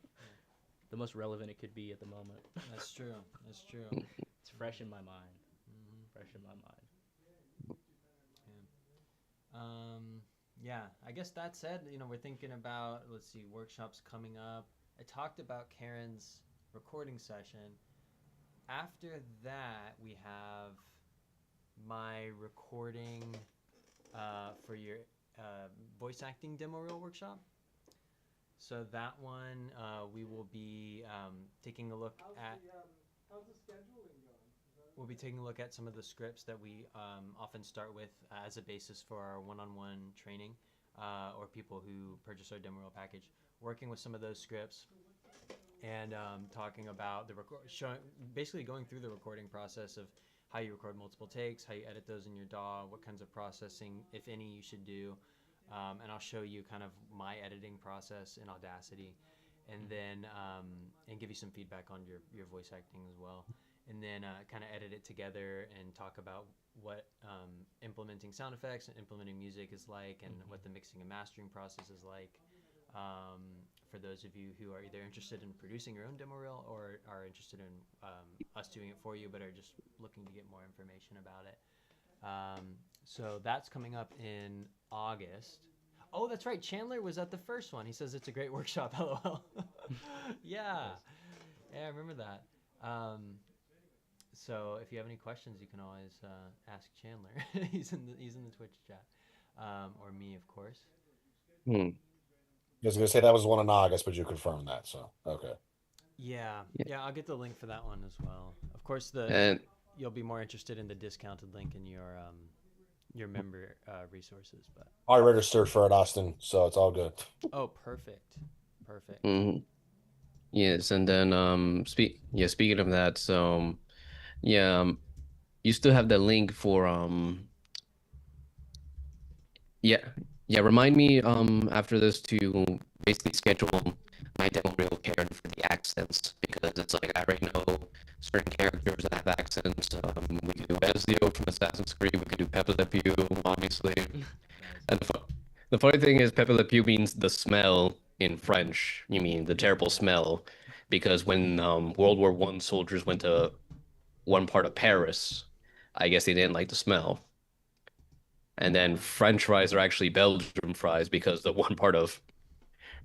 The most relevant it could be at the moment. That's true. That's true. It's fresh in my mind. Fresh in my mind. Yeah, I guess that said, you know, we're thinking about, let's see, workshops coming up. I talked about Karen's recording session. After that, we have my recording for your voice acting demo reel workshop. So that one, we will be taking a look at. How's the scheduling going? We'll be taking a look at some of the scripts that we often start with as a basis for our one-on-one training, or people who purchase our demo reel package. Working with some of those scripts, and talking about basically going through the recording process of how you record multiple takes, how you edit those in your DAW, what kinds of processing, if any, you should do. And I'll show you kind of my editing process in Audacity, and then and give you some feedback on your voice acting as well. And then kind of edit it together and talk about what implementing sound effects and implementing music is like, and what the mixing and mastering process is like. For those of you who are either interested in producing your own demo reel or are interested in us doing it for you, but are just looking to get more information about it. So that's coming up in August. Oh, that's right. Chandler was at the first one. He says it's a great workshop. LOL. Yeah. Yeah, I remember that. So if you have any questions, you can always ask Chandler. He's in the Twitch chat, or me, of course. Hmm. I was gonna say that was one in August, but you confirmed that, so okay. Yeah, Yeah. yeah, I'll get the link for that one as well. Of course, And you'll be more interested in the discounted link in your member resources, but I registered for it, Austin, so it's all good. oh, perfect, perfect. mhm. Yes, and then speaking of that, so yeah, you still have the link for yeah, yeah, remind me after this to basically schedule my demo reel Karen for the accents because it's like I already know certain characters that have accents. We could do Ezio from Assassin's Creed, we could do Pepe Le Pew, obviously. And the funny thing is Pepe Le Pew means the smell in French. You mean the terrible smell. Because when World War I soldiers went to one part of Paris, I guess they didn't like the smell. And then French fries are actually Belgium fries because the one part of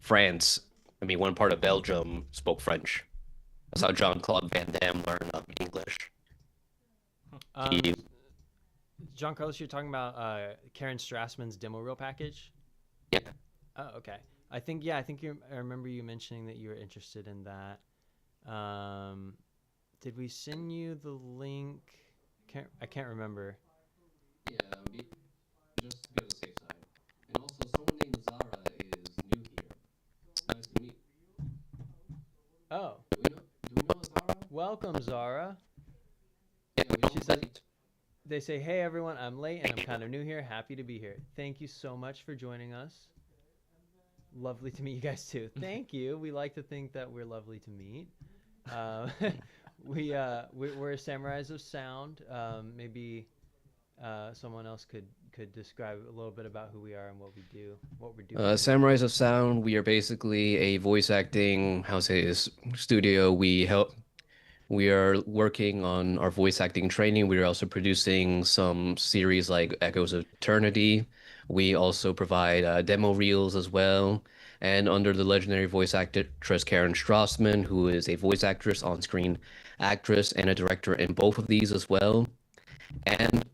one part of Belgium spoke French. That's how Jean-Claude Van Damme learned English. He, John Carlos, you're talking about Karen Strassman's demo reel package? yeah. Oh, okay. I think I remember you mentioning that you were interested in that. Did we send you the link? I can't remember. Yeah, just to be on the safe side. And also, someone named Zara is new here. Nice to meet. Oh, Do we know Zara? welcome, Zara. Yeah, we She know says, they say, "Hey everyone, I'm late and I'm kind of new here. Happy to be here. Thank you so much for joining us. Lovely to meet you guys too. Thank you. We like to think that we're lovely to meet. We're Samurais of Sound. Maybe someone else could describe a little bit about who we are and what we do, what we're doing. Samurais of Sound, we are basically a voice acting, studio. We are working on our voice acting training. We are also producing some series like Echoes of Eternity. We also provide demo reels as well. And under the legendary voice actress Karen Strassman, who is a voice actress, on-screen actress, and a director in both of these as well. And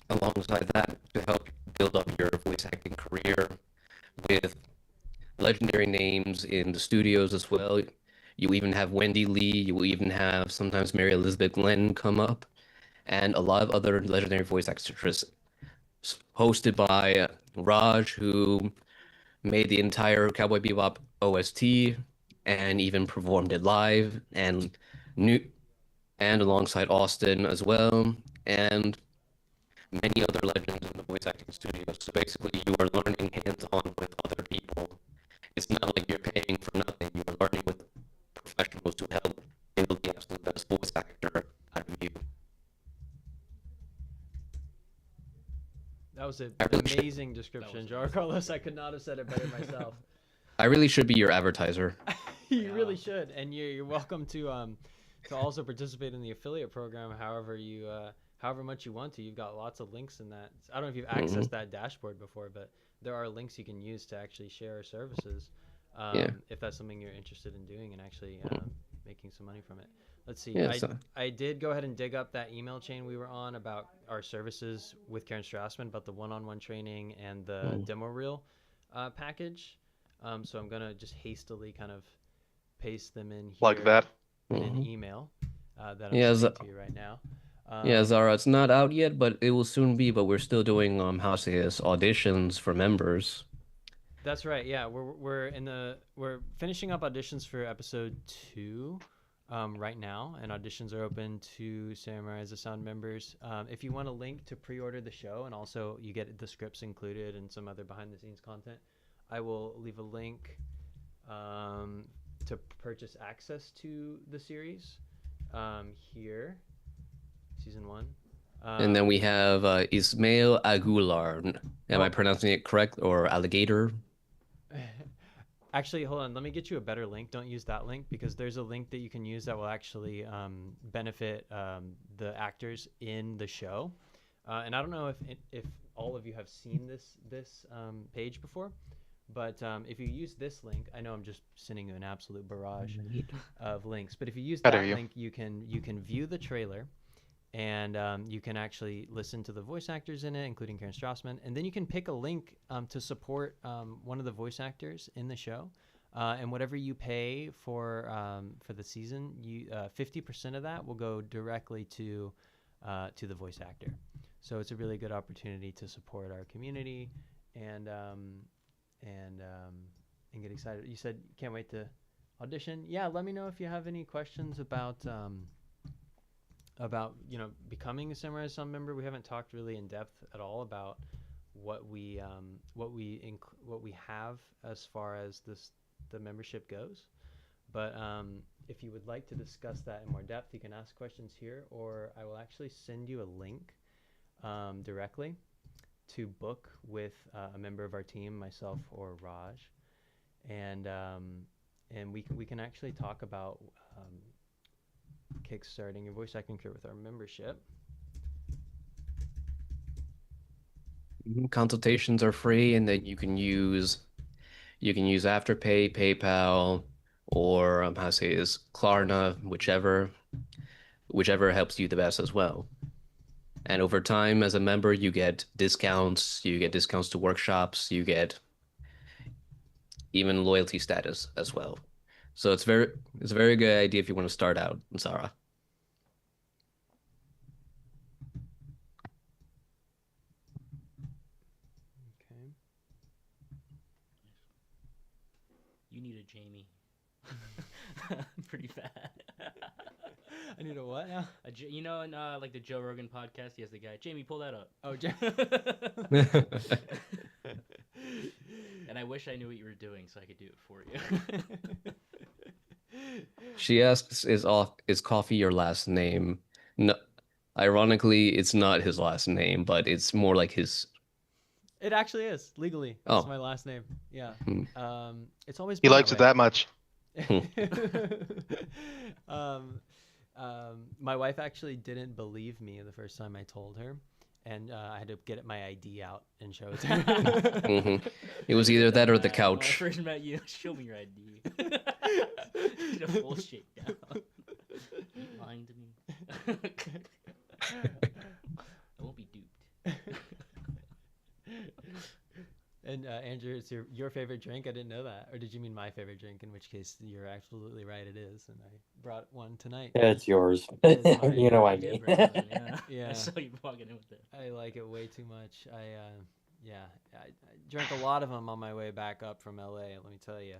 alongside that, to help build up your voice acting career with legendary names in the studios as well. You even have Wendy Lee, you will even have sometimes Mary Elizabeth Glenn come up, and a lot of other legendary voice actors hosted by Raj, who made the entire Cowboy Bebop OST and even performed it live, and alongside Austin as well, and many other legends in the voice acting studio. So basically, you are learning hands-on with other people. It's not like you're paying for nothing. You are learning with professionals to help build the absolute best voice actor out of you. That was an amazing description, Jar Carlos. I could not have said it better myself. I really should be your advertiser. You really should, and you're welcome to also participate in the affiliate program. However much you want to. You've got lots of links in that. I don't know if you've accessed that dashboard before, but there are links you can use to actually share our services. If that's something you're interested in doing and actually making some money from it. Let's see. Yeah, I did go ahead and dig up that email chain we were on about our services with Karen Strassman, about the one-on-one training and the demo reel package. So I'm going to just hastily kind of paste them in here. Like that. In an email that I'm sending to you right now. Yeah, Zara, it's not out yet, but it will soon be. But we're still doing auditions for members. That's right. Yeah, we're finishing up auditions for episode 2 right now, and auditions are open to Samurais of Sound members. If you want a link to pre-order the show, and also you get the scripts included and some other behind-the-scenes content, I will leave a link to purchase access to the series here. Season 1. And then we have Ismail Aguilar. Am I pronouncing it correct? Or Alligator? Actually, hold on. Let me get you a better link. Don't use that link because there's a link that you can use that will actually benefit the actors in the show. And I don't know if all of you have seen this page before, But if you use this link, I know I'm just sending you an absolute barrage Neat. of links, but if you use How that dare you. link, you can view the trailer, and you can actually listen to the voice actors in it, including Karen Strassman, and then you can pick a link to support one of the voice actors in the show. And whatever you pay for the season, 50% of that will go directly to the voice actor. So it's a really good opportunity to support our community and get excited. You said you can't wait to audition. Yeah, let me know if you have any questions about becoming a Samurai Sun member. We haven't talked really in depth at all about what we have as far as the membership goes. But if you would like to discuss that in more depth, you can ask questions here, or I will actually send you a link directly to book with a member of our team, myself or Raj, and we can actually talk about kickstarting your voice acting career with our membership. Consultations are free, and then you can use Afterpay, PayPal, or how to say this, Klarna, whichever helps you the best as well. And over time, as a member, you get discounts. You get discounts to workshops. You get even loyalty status as well. So it's a very good idea if you want to start out, Zara. Okay. You need a Jamie. Pretty bad. I need a what now? You know, in like the Joe Rogan podcast, he has the guy, Jamie, pull that up. Oh, And I wish I knew what you were doing so I could do it for you. She asks, "Is Coffee your last name?" No, ironically, it's not his last name, but it's more like his. It actually is legally. Oh. It's my last name. Yeah. It's always He been likes it way. that much. My wife actually didn't believe me the first time I told her, and I had to get my ID out and show it to her. It was either that or the When I couch. first met you, show me your ID. Did a full shakedown. You lying to me? I won't be duped. And Andrew, it's your favorite drink? I didn't know that. Or did you mean my favorite drink? In which case, you're absolutely right. It is, and I brought one tonight. Yeah, it's yours. It is mine. You know what I You did mean. bring one, yeah. Yeah. I saw you walking in with it. I like it way too much. I drank a lot of them on my way back up from LA. Let me tell you,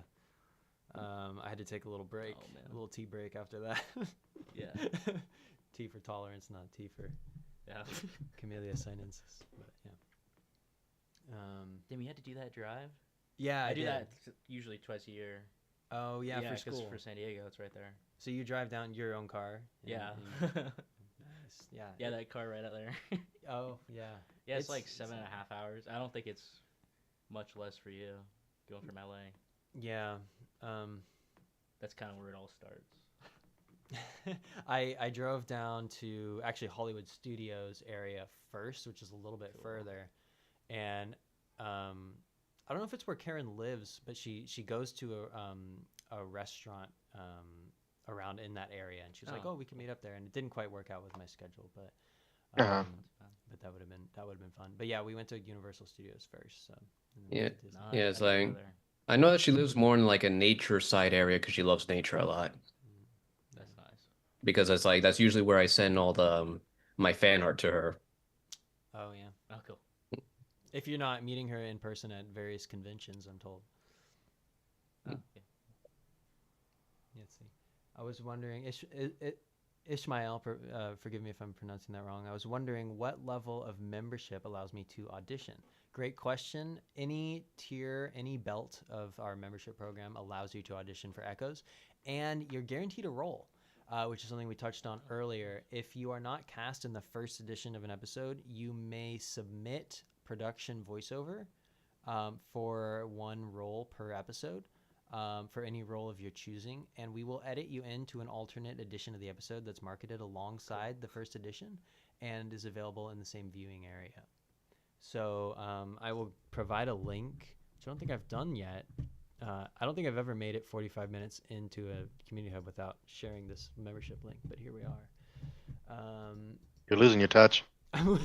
I had to take a little break, Oh, man. a little tea break after that. Yeah. Tea for tolerance, not tea for Yeah. Camellia sinensis. But yeah. Damn, you had to do that drive? Yeah, I do did. that usually twice a year. Oh yeah, for 'cause school. for San Diego, it's right there. So you drive down your own car. Yeah. Nice. Yeah. Yeah, that car right out there. Oh yeah. Yeah, it's like 7.5 hours. I don't think it's much less for you going from LA. Yeah. That's kind of where it all starts. I drove down to actually Hollywood Studios area first, which is a little bit further, and I don't know if it's where Karen lives, but she goes to a restaurant around in that area, and she was like, "Oh, we can meet up there," and it didn't quite work out with my schedule, but Uh-huh. but that would have been fun. But yeah, we went to Universal Studios first, so and then we Yeah. went to Disney. Yeah, it's I didn't like go there. I know that she lives more in like a nature side area because she loves nature a lot. That's nice. Because it's like that's usually where I send all the my fan art to her. Oh yeah. Oh, cool. If you're not meeting her in person at various conventions, I'm told. Oh, yeah. Let's see. I was wondering, Ishmael, forgive me if I'm pronouncing that wrong. I was wondering what level of membership allows me to audition. Great question. Any tier, any belt of our membership program allows you to audition for Echoes, and you're guaranteed a role, which is something we touched on earlier. If you are not cast in the first edition of an episode, you may submit production voiceover for one role per episode. For any role of your choosing, and we will edit you into an alternate edition of the episode that's marketed alongside the first edition and is available in the same viewing area. So I will provide a link which I don't think I've done yet. I don't think I've ever made it 45 minutes into a community hub without sharing this membership link, but here we are. You're losing your touch. Let's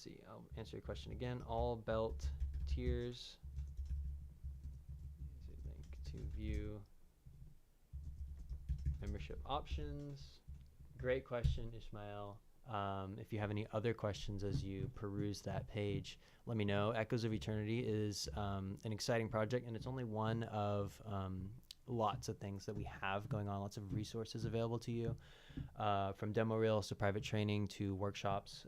see, I'll answer your question again. All belt tiers. Link to view membership options. Great question, Ishmael. If you have any other questions as you peruse that page, let me know. Echoes of Eternity is an exciting project, and it's only one of lots of things that we have going on, lots of resources available to you, from demo reels to private training to workshops.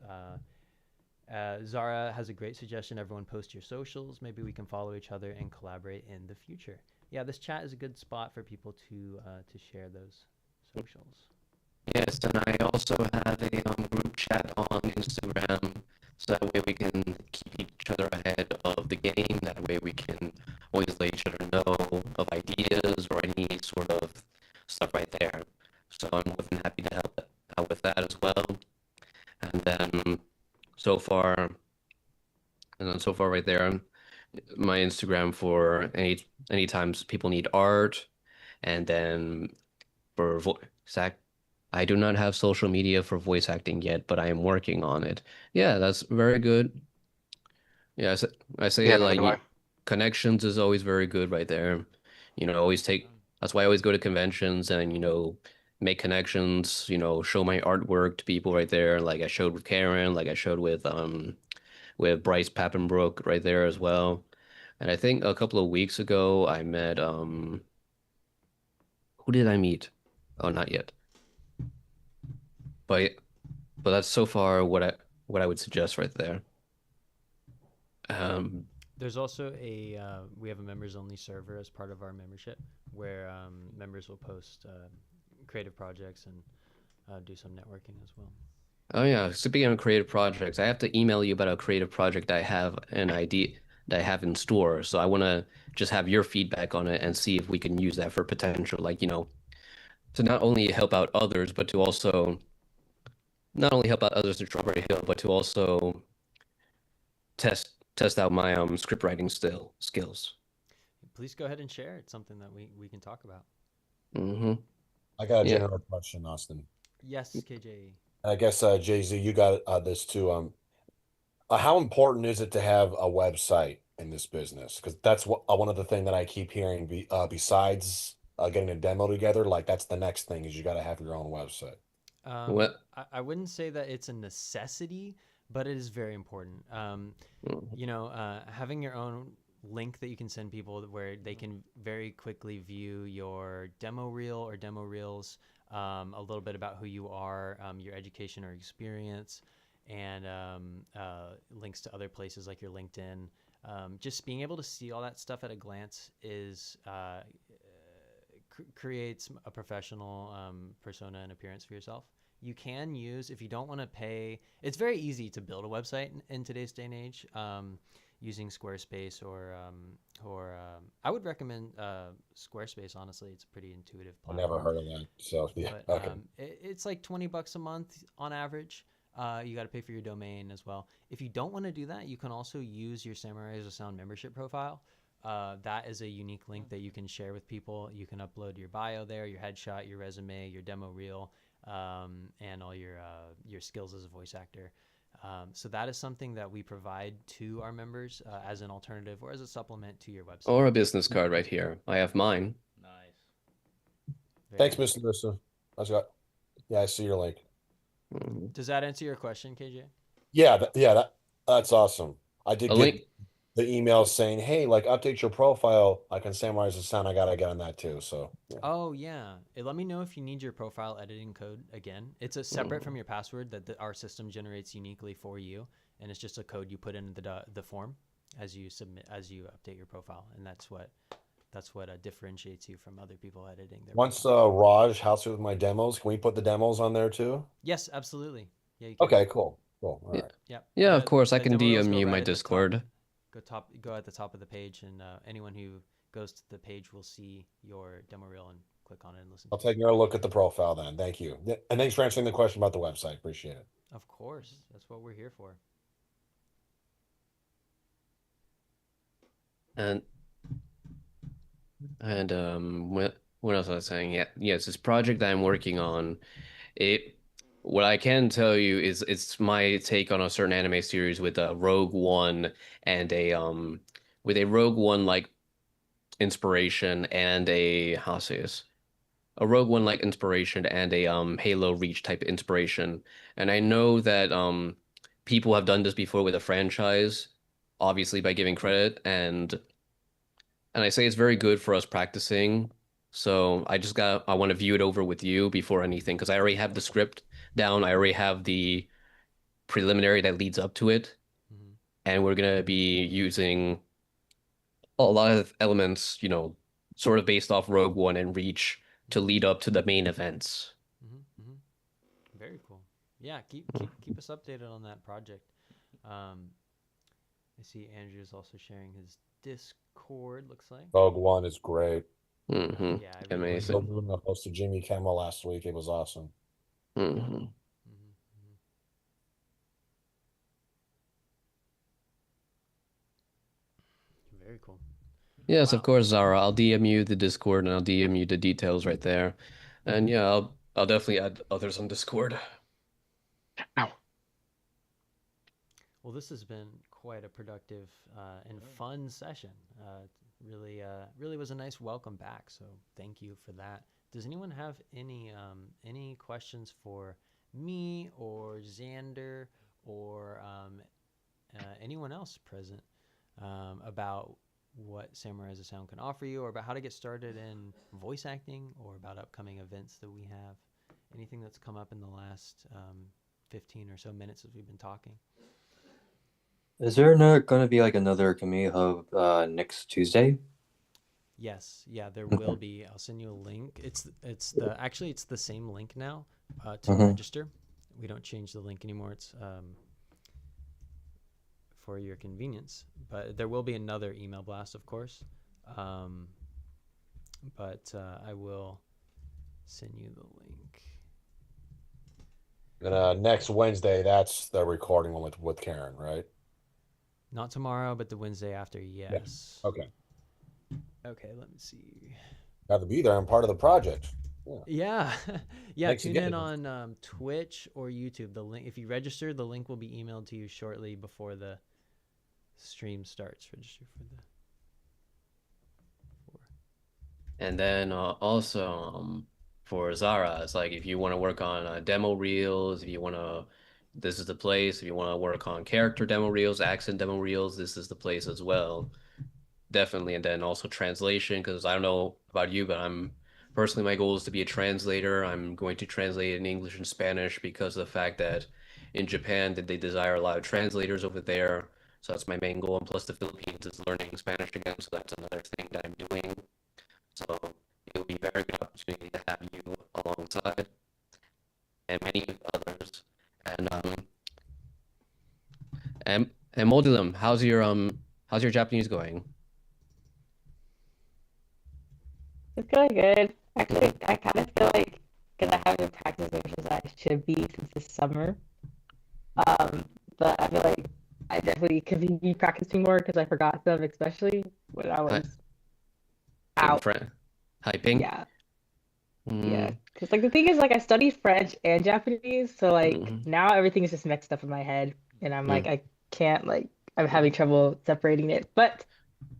Zara has a great suggestion. Everyone post your socials. Maybe we can follow each other and collaborate in the future. Yeah, this chat is a good spot for people to share those socials. Yes, and I also have a group chat on Instagram, so that way we can keep each other ahead of the game. That way we can always let each other know of ideas or any sort of stuff right there. So I'm more than happy to help out with that as well. And then so far right there, my Instagram for any times people need art, and then for voice I do not have social media for voice acting yet, but I am working on it. Yeah, that's very good. Yeah, I say Yeah, like neither do I. connections is always very good right there. Always take. That's why I always go to conventions and make connections. Show my artwork to people right there, like I showed with Karen, like I showed with Bryce Pappenbrook right there as well. And I think a couple of weeks ago I met who did I meet? Oh, not yet. But that's so far what I would suggest right there. There's also we have a members only server as part of our membership where members will post creative projects and do some networking as well. Oh yeah, speaking of creative projects, I have to email you about a creative project I have an idea that I have in store. So I want to just have your feedback on it and see if we can use that for potential, to not only help out others, but to also not only help out others in Strawberry Hill, but to also test out my script writing skills. Please go ahead and share. It's something that we can talk about. Mm-hmm. I got a Yeah. general question, Austin. Yes, KJ. I guess Jay-Z, you got this too. How important is it to have a website in this business? Because that's one of the things that I keep hearing. Besides getting a demo together, like that's the next thing is you got to have your own website. What? I wouldn't say that it's a necessity, but it is very important. Having your own link that you can send people where they can very quickly view your demo reel or demo reels, a little bit about who you are, your education or experience, and links to other places like your LinkedIn. Just being able to see all that stuff at a glance is creates a professional persona and appearance for yourself. You can use, if you don't want to pay, it's very easy to build a website in today's day and age, using Squarespace or I would recommend Squarespace. Honestly, it's a pretty intuitive I platform. never heard of that. So yeah, But okay. it's like $20 a month on average. You got to pay for your domain as well. If you don't want to do that, you can also use your Samurai as a Sound membership profile. That is a unique link that you can share with people. You can upload your bio there, your headshot, your resume, your demo reel, and all your skills as a voice actor. So that is something that we provide to our members as an alternative or as a supplement to your website. Or a business card right here. I have mine. Nice. Very Thanks, Mr. Russo. Yeah, I see your link. Mhm. Does that answer your question, KJ? Yeah, that's awesome. I did A get link. the email saying, "Hey, like update your profile." I can Samwise the Sound. I gotta get on that too. So yeah. Oh yeah. Let me know if you need your profile editing code again. It's a separate from your password that our system generates uniquely for you, and it's just a code you put in the form as you update your profile, and that's what differentiates you from other people editing their. Once profile. Raj helps me with my demos, can we put the demos on there too? Yes, absolutely. Yeah. You can. Okay, cool. All Yeah. right. Yeah. Yeah, of course. I the can demo reels DM go you right my at the top. Discord. Go at the top of the page, and anyone who goes to the page will see your demo reel and click on it and listen. I'll take another look at the profile then. Thank you. And thanks for answering the question about the website. Appreciate it. Of course, that's what we're here for. And what else was I saying? Yeah, yes, this project that I'm working on, it what I can tell you is it's my take on a certain anime series with a Rogue One and a Rogue One like inspiration and a how to say this? A Rogue One like inspiration and a Halo Reach type inspiration. And I know that people have done this before with a franchise, obviously by giving credit, and I say it's very good for us practicing. So I want to view it over with you before anything because I already have the script down. I already have the preliminary that leads up to it, Mhm. and we're gonna be using a lot of elements, sort of based off Rogue One and Reach to lead up to the main events. Very cool. Yeah, keep us updated on that project. I see Andrew's also sharing his Discord. Looks like. Rogue One is great. Mm-hmm. Yeah, I really Amazing. I posted Jimmy Kimmel last week. It was awesome. Mm-hmm. Very cool. Yes, Wow. of course, Zara. I'll DM you the Discord and I'll DM you the details right there. And yeah, I'll definitely add others on Discord. Ow. Well, this has been quite a productive and fun session. Really was a nice welcome back. So thank you for that. Does anyone have any questions for me or Xander or anyone else present about what Samurai as a Sound can offer you, or about how to get started in voice acting, or about upcoming events that we have? Anything that's come up in the last 15 or so minutes as we've been talking? Is there not going to be like another community hub next Tuesday? Yes, yeah, there will be. I'll send you a link. It's the same link now to register. We don't change the link anymore. It's for your convenience, but there will be another email blast, of course. But I will send you the link. And next Wednesday, that's the recording one with Karen, right? Not tomorrow, but the Wednesday after. Yes. Yeah. Okay. Okay. Let me see. Got to be there. I'm part of the project. Yeah. Yeah. Thanks Tune again. in on Twitch or YouTube. The link, if you register, the link will be emailed to you shortly before the stream starts. Register for the. And then also for Zara, it's like if you want to work on demo reels, this is the place. If you want to work on character demo reels, accent demo reels, this is the place as well. Definitely. And then also translation, because I don't know about you, but personally, my goal is to be a translator. I'm going to translate in English and Spanish because of the fact that in Japan that they desire a lot of translators over there. So that's my main goal. And plus the Philippines is learning Spanish again, so that's another thing that I'm doing. So it will be a very good opportunity to have you alongside and many others. And Modulum, how's your Japanese going? It's going good. Actually, I kind of feel like because I haven't been practicing as much as I should be since this summer. But I feel like I definitely could be practicing more because I forgot them, especially when I was out. Hyping? Yeah. Yeah. Because like the thing is, like I studied French and Japanese, so like now everything is just mixed up in my head, and I'm like I can't I'm having trouble separating it. But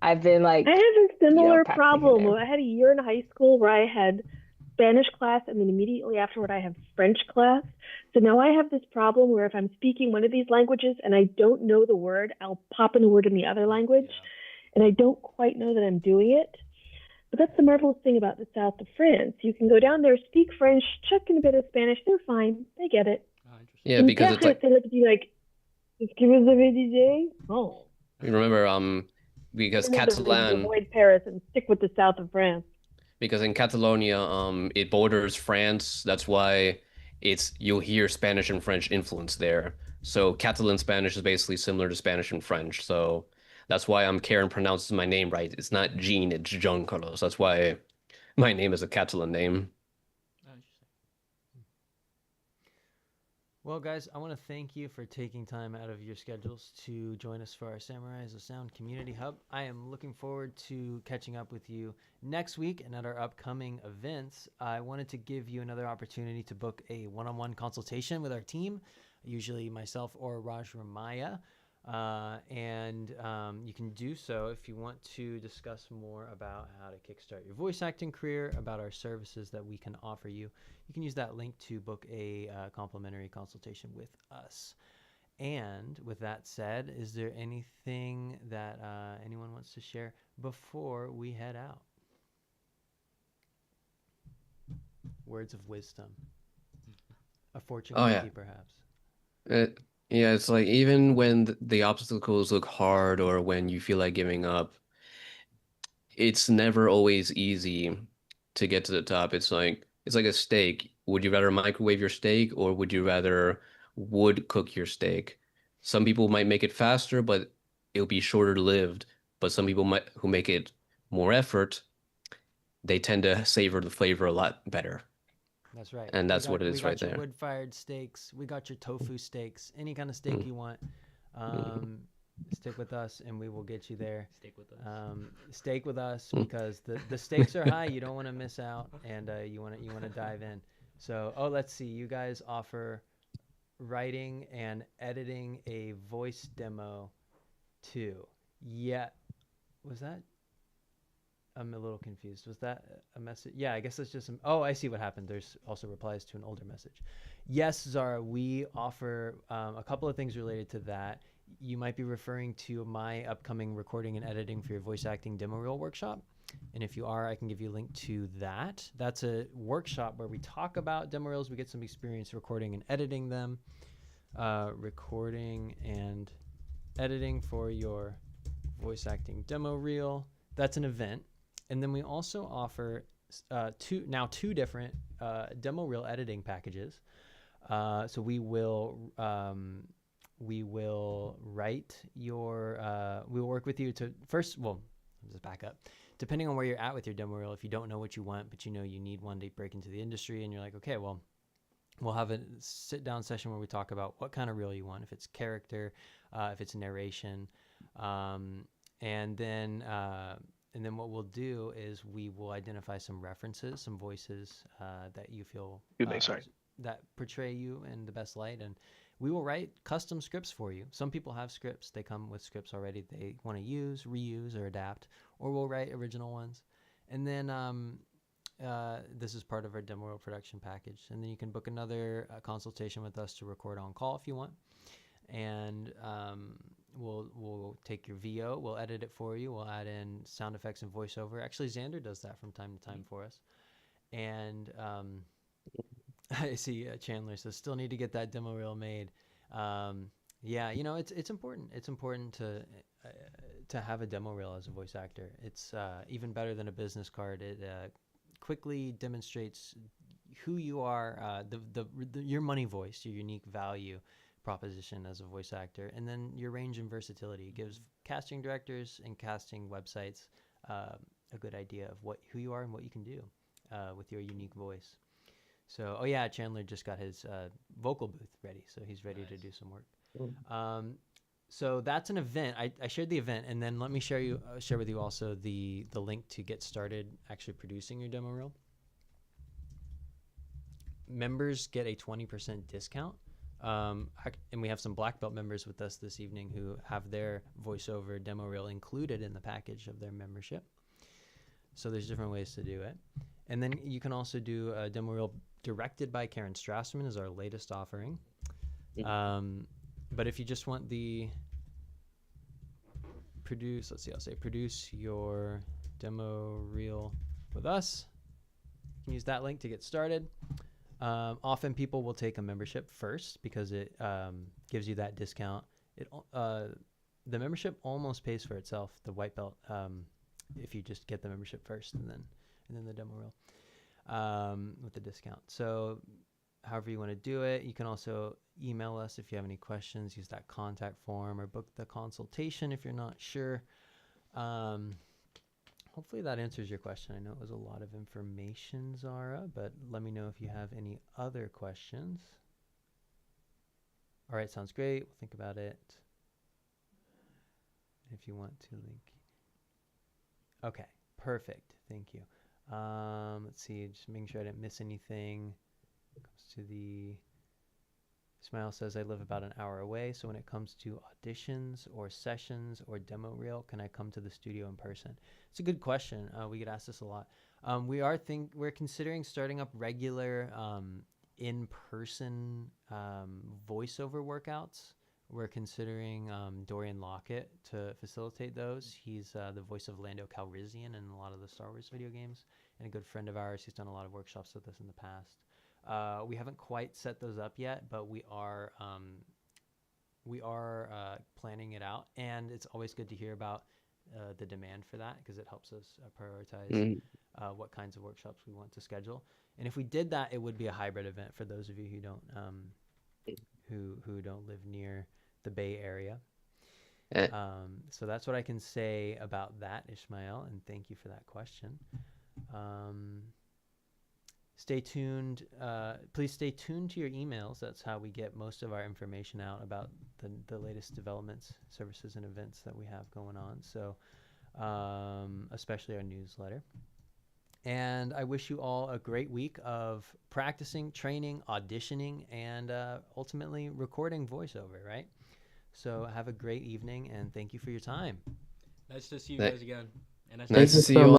I've been like I have a similar practicing problem. there. I had a year in high school where I had Spanish class, and then immediately afterward I have French class. So now I have this problem where if I'm speaking one of these languages and I don't know the word, I'll pop in a word in the other language, and I don't quite know that I'm doing it. But that's the marvelous thing about the south of France. You can go down there, speak French, chuck in a bit of Spanish. They're fine. They get it. Yeah, because it's like they have to be like, "Est-ce que vous avez des idées?" Oh. you remember because Catalan Avoid Paris and stick with the south of France. Because in Catalonia, it borders France. That's why you'll hear Spanish and French influence there. So Catalan Spanish is basically similar to Spanish and French. So that's why Karen pronounces my name right. It's not Jean, it's John Carlos. That's why my name is a Catalan name. Well, guys, I want to thank you for taking time out of your schedules to join us for our Samurais of Sound Community Hub. I am looking forward to catching up with you next week and at our upcoming events. I wanted to give you another opportunity to book a one-on-one consultation with our team, usually myself or Raj Ramaya. You can do so if you want to discuss more about how to kickstart your voice acting career, about our services that we can offer you. You can use that link to book a complimentary consultation with us. And with that said, is there anything that anyone wants to share before we head out? Words of wisdom. A fortune Oh yeah. cookie, perhaps. Yeah, it's like even when the obstacles look hard or when you feel like giving up, it's never always easy to get to the top. It's like a steak. Would you rather microwave your steak or would you rather wood cook your steak? Some people might make it faster, but it'll be shorter lived. But some people who make it more effort, they tend to savor the flavor a lot better. That's right. And that's what it is right We got your there. wood-fired steaks. We got your tofu steaks. Any kind of steak you want. Stick with us, and we will get you there. Stick with us. Steak with us because the stakes are high. You don't want to miss out, and you want to dive in. So, let's see. You guys offer writing and editing a voice demo too. Yeah, was that? I'm a little confused. Was that a message? Yeah, I guess that's just I see what happened. There's also replies to an older message. Yes, Zara, we offer a couple of things related to that. You might be referring to my upcoming recording and editing for your voice acting demo reel workshop. And if you are, I can give you a link to that. That's a workshop where we talk about demo reels. We get some experience recording and editing them. Recording and editing for your voice acting demo reel. That's an event. And then we also offer two different demo reel editing packages. So we will write your we will work with you to first. Well, let's just back up. Depending on where you're at with your demo reel, if you don't know what you want, but you know you need one to break into the industry, and you're like, okay, well, we'll have a sit-down session where we talk about what kind of reel you want. If it's character, if it's narration, and then what we'll do is we will identify some references, some voices that you feel that portray you in the best light, and we will write custom scripts for you. Some people have scripts; they come with scripts already they want to use, reuse, or adapt, or we'll write original ones. And then this is part of our demo reel production package. And then you can book another consultation with us to record on call if you want, and we'll take your VO, we'll edit it for you, we'll add in sound effects and voiceover. Actually, Xander does that from time to time for us. And I see Chandler says still need to get that demo reel made. Yeah, it's important. It's important to have a demo reel as a voice actor. It's even better than a business card. It quickly demonstrates who you are, your money voice, your unique value proposition as a voice actor, and then your range and versatility. It gives casting directors and casting websites a good idea of who you are and what you can do with your unique voice. So, Chandler just got his vocal booth ready, so he's ready to do some work. So that's an event. I shared the event, and then let me share with you also the link to get started actually producing your demo reel. Members get a 20% discount. And we have some black belt members with us this evening who have their voiceover demo reel included in the package of their membership. So there's different ways to do it. And then you can also do a demo reel directed by Karen Strassman is our latest offering. But if you just want the produce your demo reel with us, you can use that link to get started. Often people will take a membership first because it gives you that discount. The membership almost pays for itself, the white belt, if you just get the membership first and then the demo reel with the discount. So however you want to do it, you can also email us if you have any questions, use that contact form, or book the consultation if you're not sure. Hopefully that answers your question. I know it was a lot of information, Zara, but let me know if you have any other questions. All right, sounds great. We'll think about it. If you want to link. Okay, perfect. Thank you. Let's see, just making sure I didn't miss anything. Comes to the Smile says I live about an hour away, so when it comes to auditions or sessions or demo reel, can I come to the studio in person? It's a good question. We get asked this a lot. We're considering starting up regular in-person voiceover workouts. We're considering Dorian Lockett to facilitate those. He's the voice of Lando Calrissian in a lot of the Star Wars video games, and a good friend of ours. He's done a lot of workshops with us in the past. We haven't quite set those up yet, but we are planning it out, and it's always good to hear about the demand for that because it helps us prioritize what kinds of workshops we want to schedule. And if we did that, it would be a hybrid event for those of you who don't who don't live near the Bay Area. So that's what I can say about that, Ishmael, and thank you for that question. Stay tuned. Please stay tuned to your emails. That's how we get most of our information out about the latest developments, services, and events that we have going on. So, especially our newsletter. And I wish you all a great week of practicing, training, auditioning, and ultimately recording voiceover, right? So have a great evening, and thank you for your time. Nice to see you guys again. And Nice to see you all.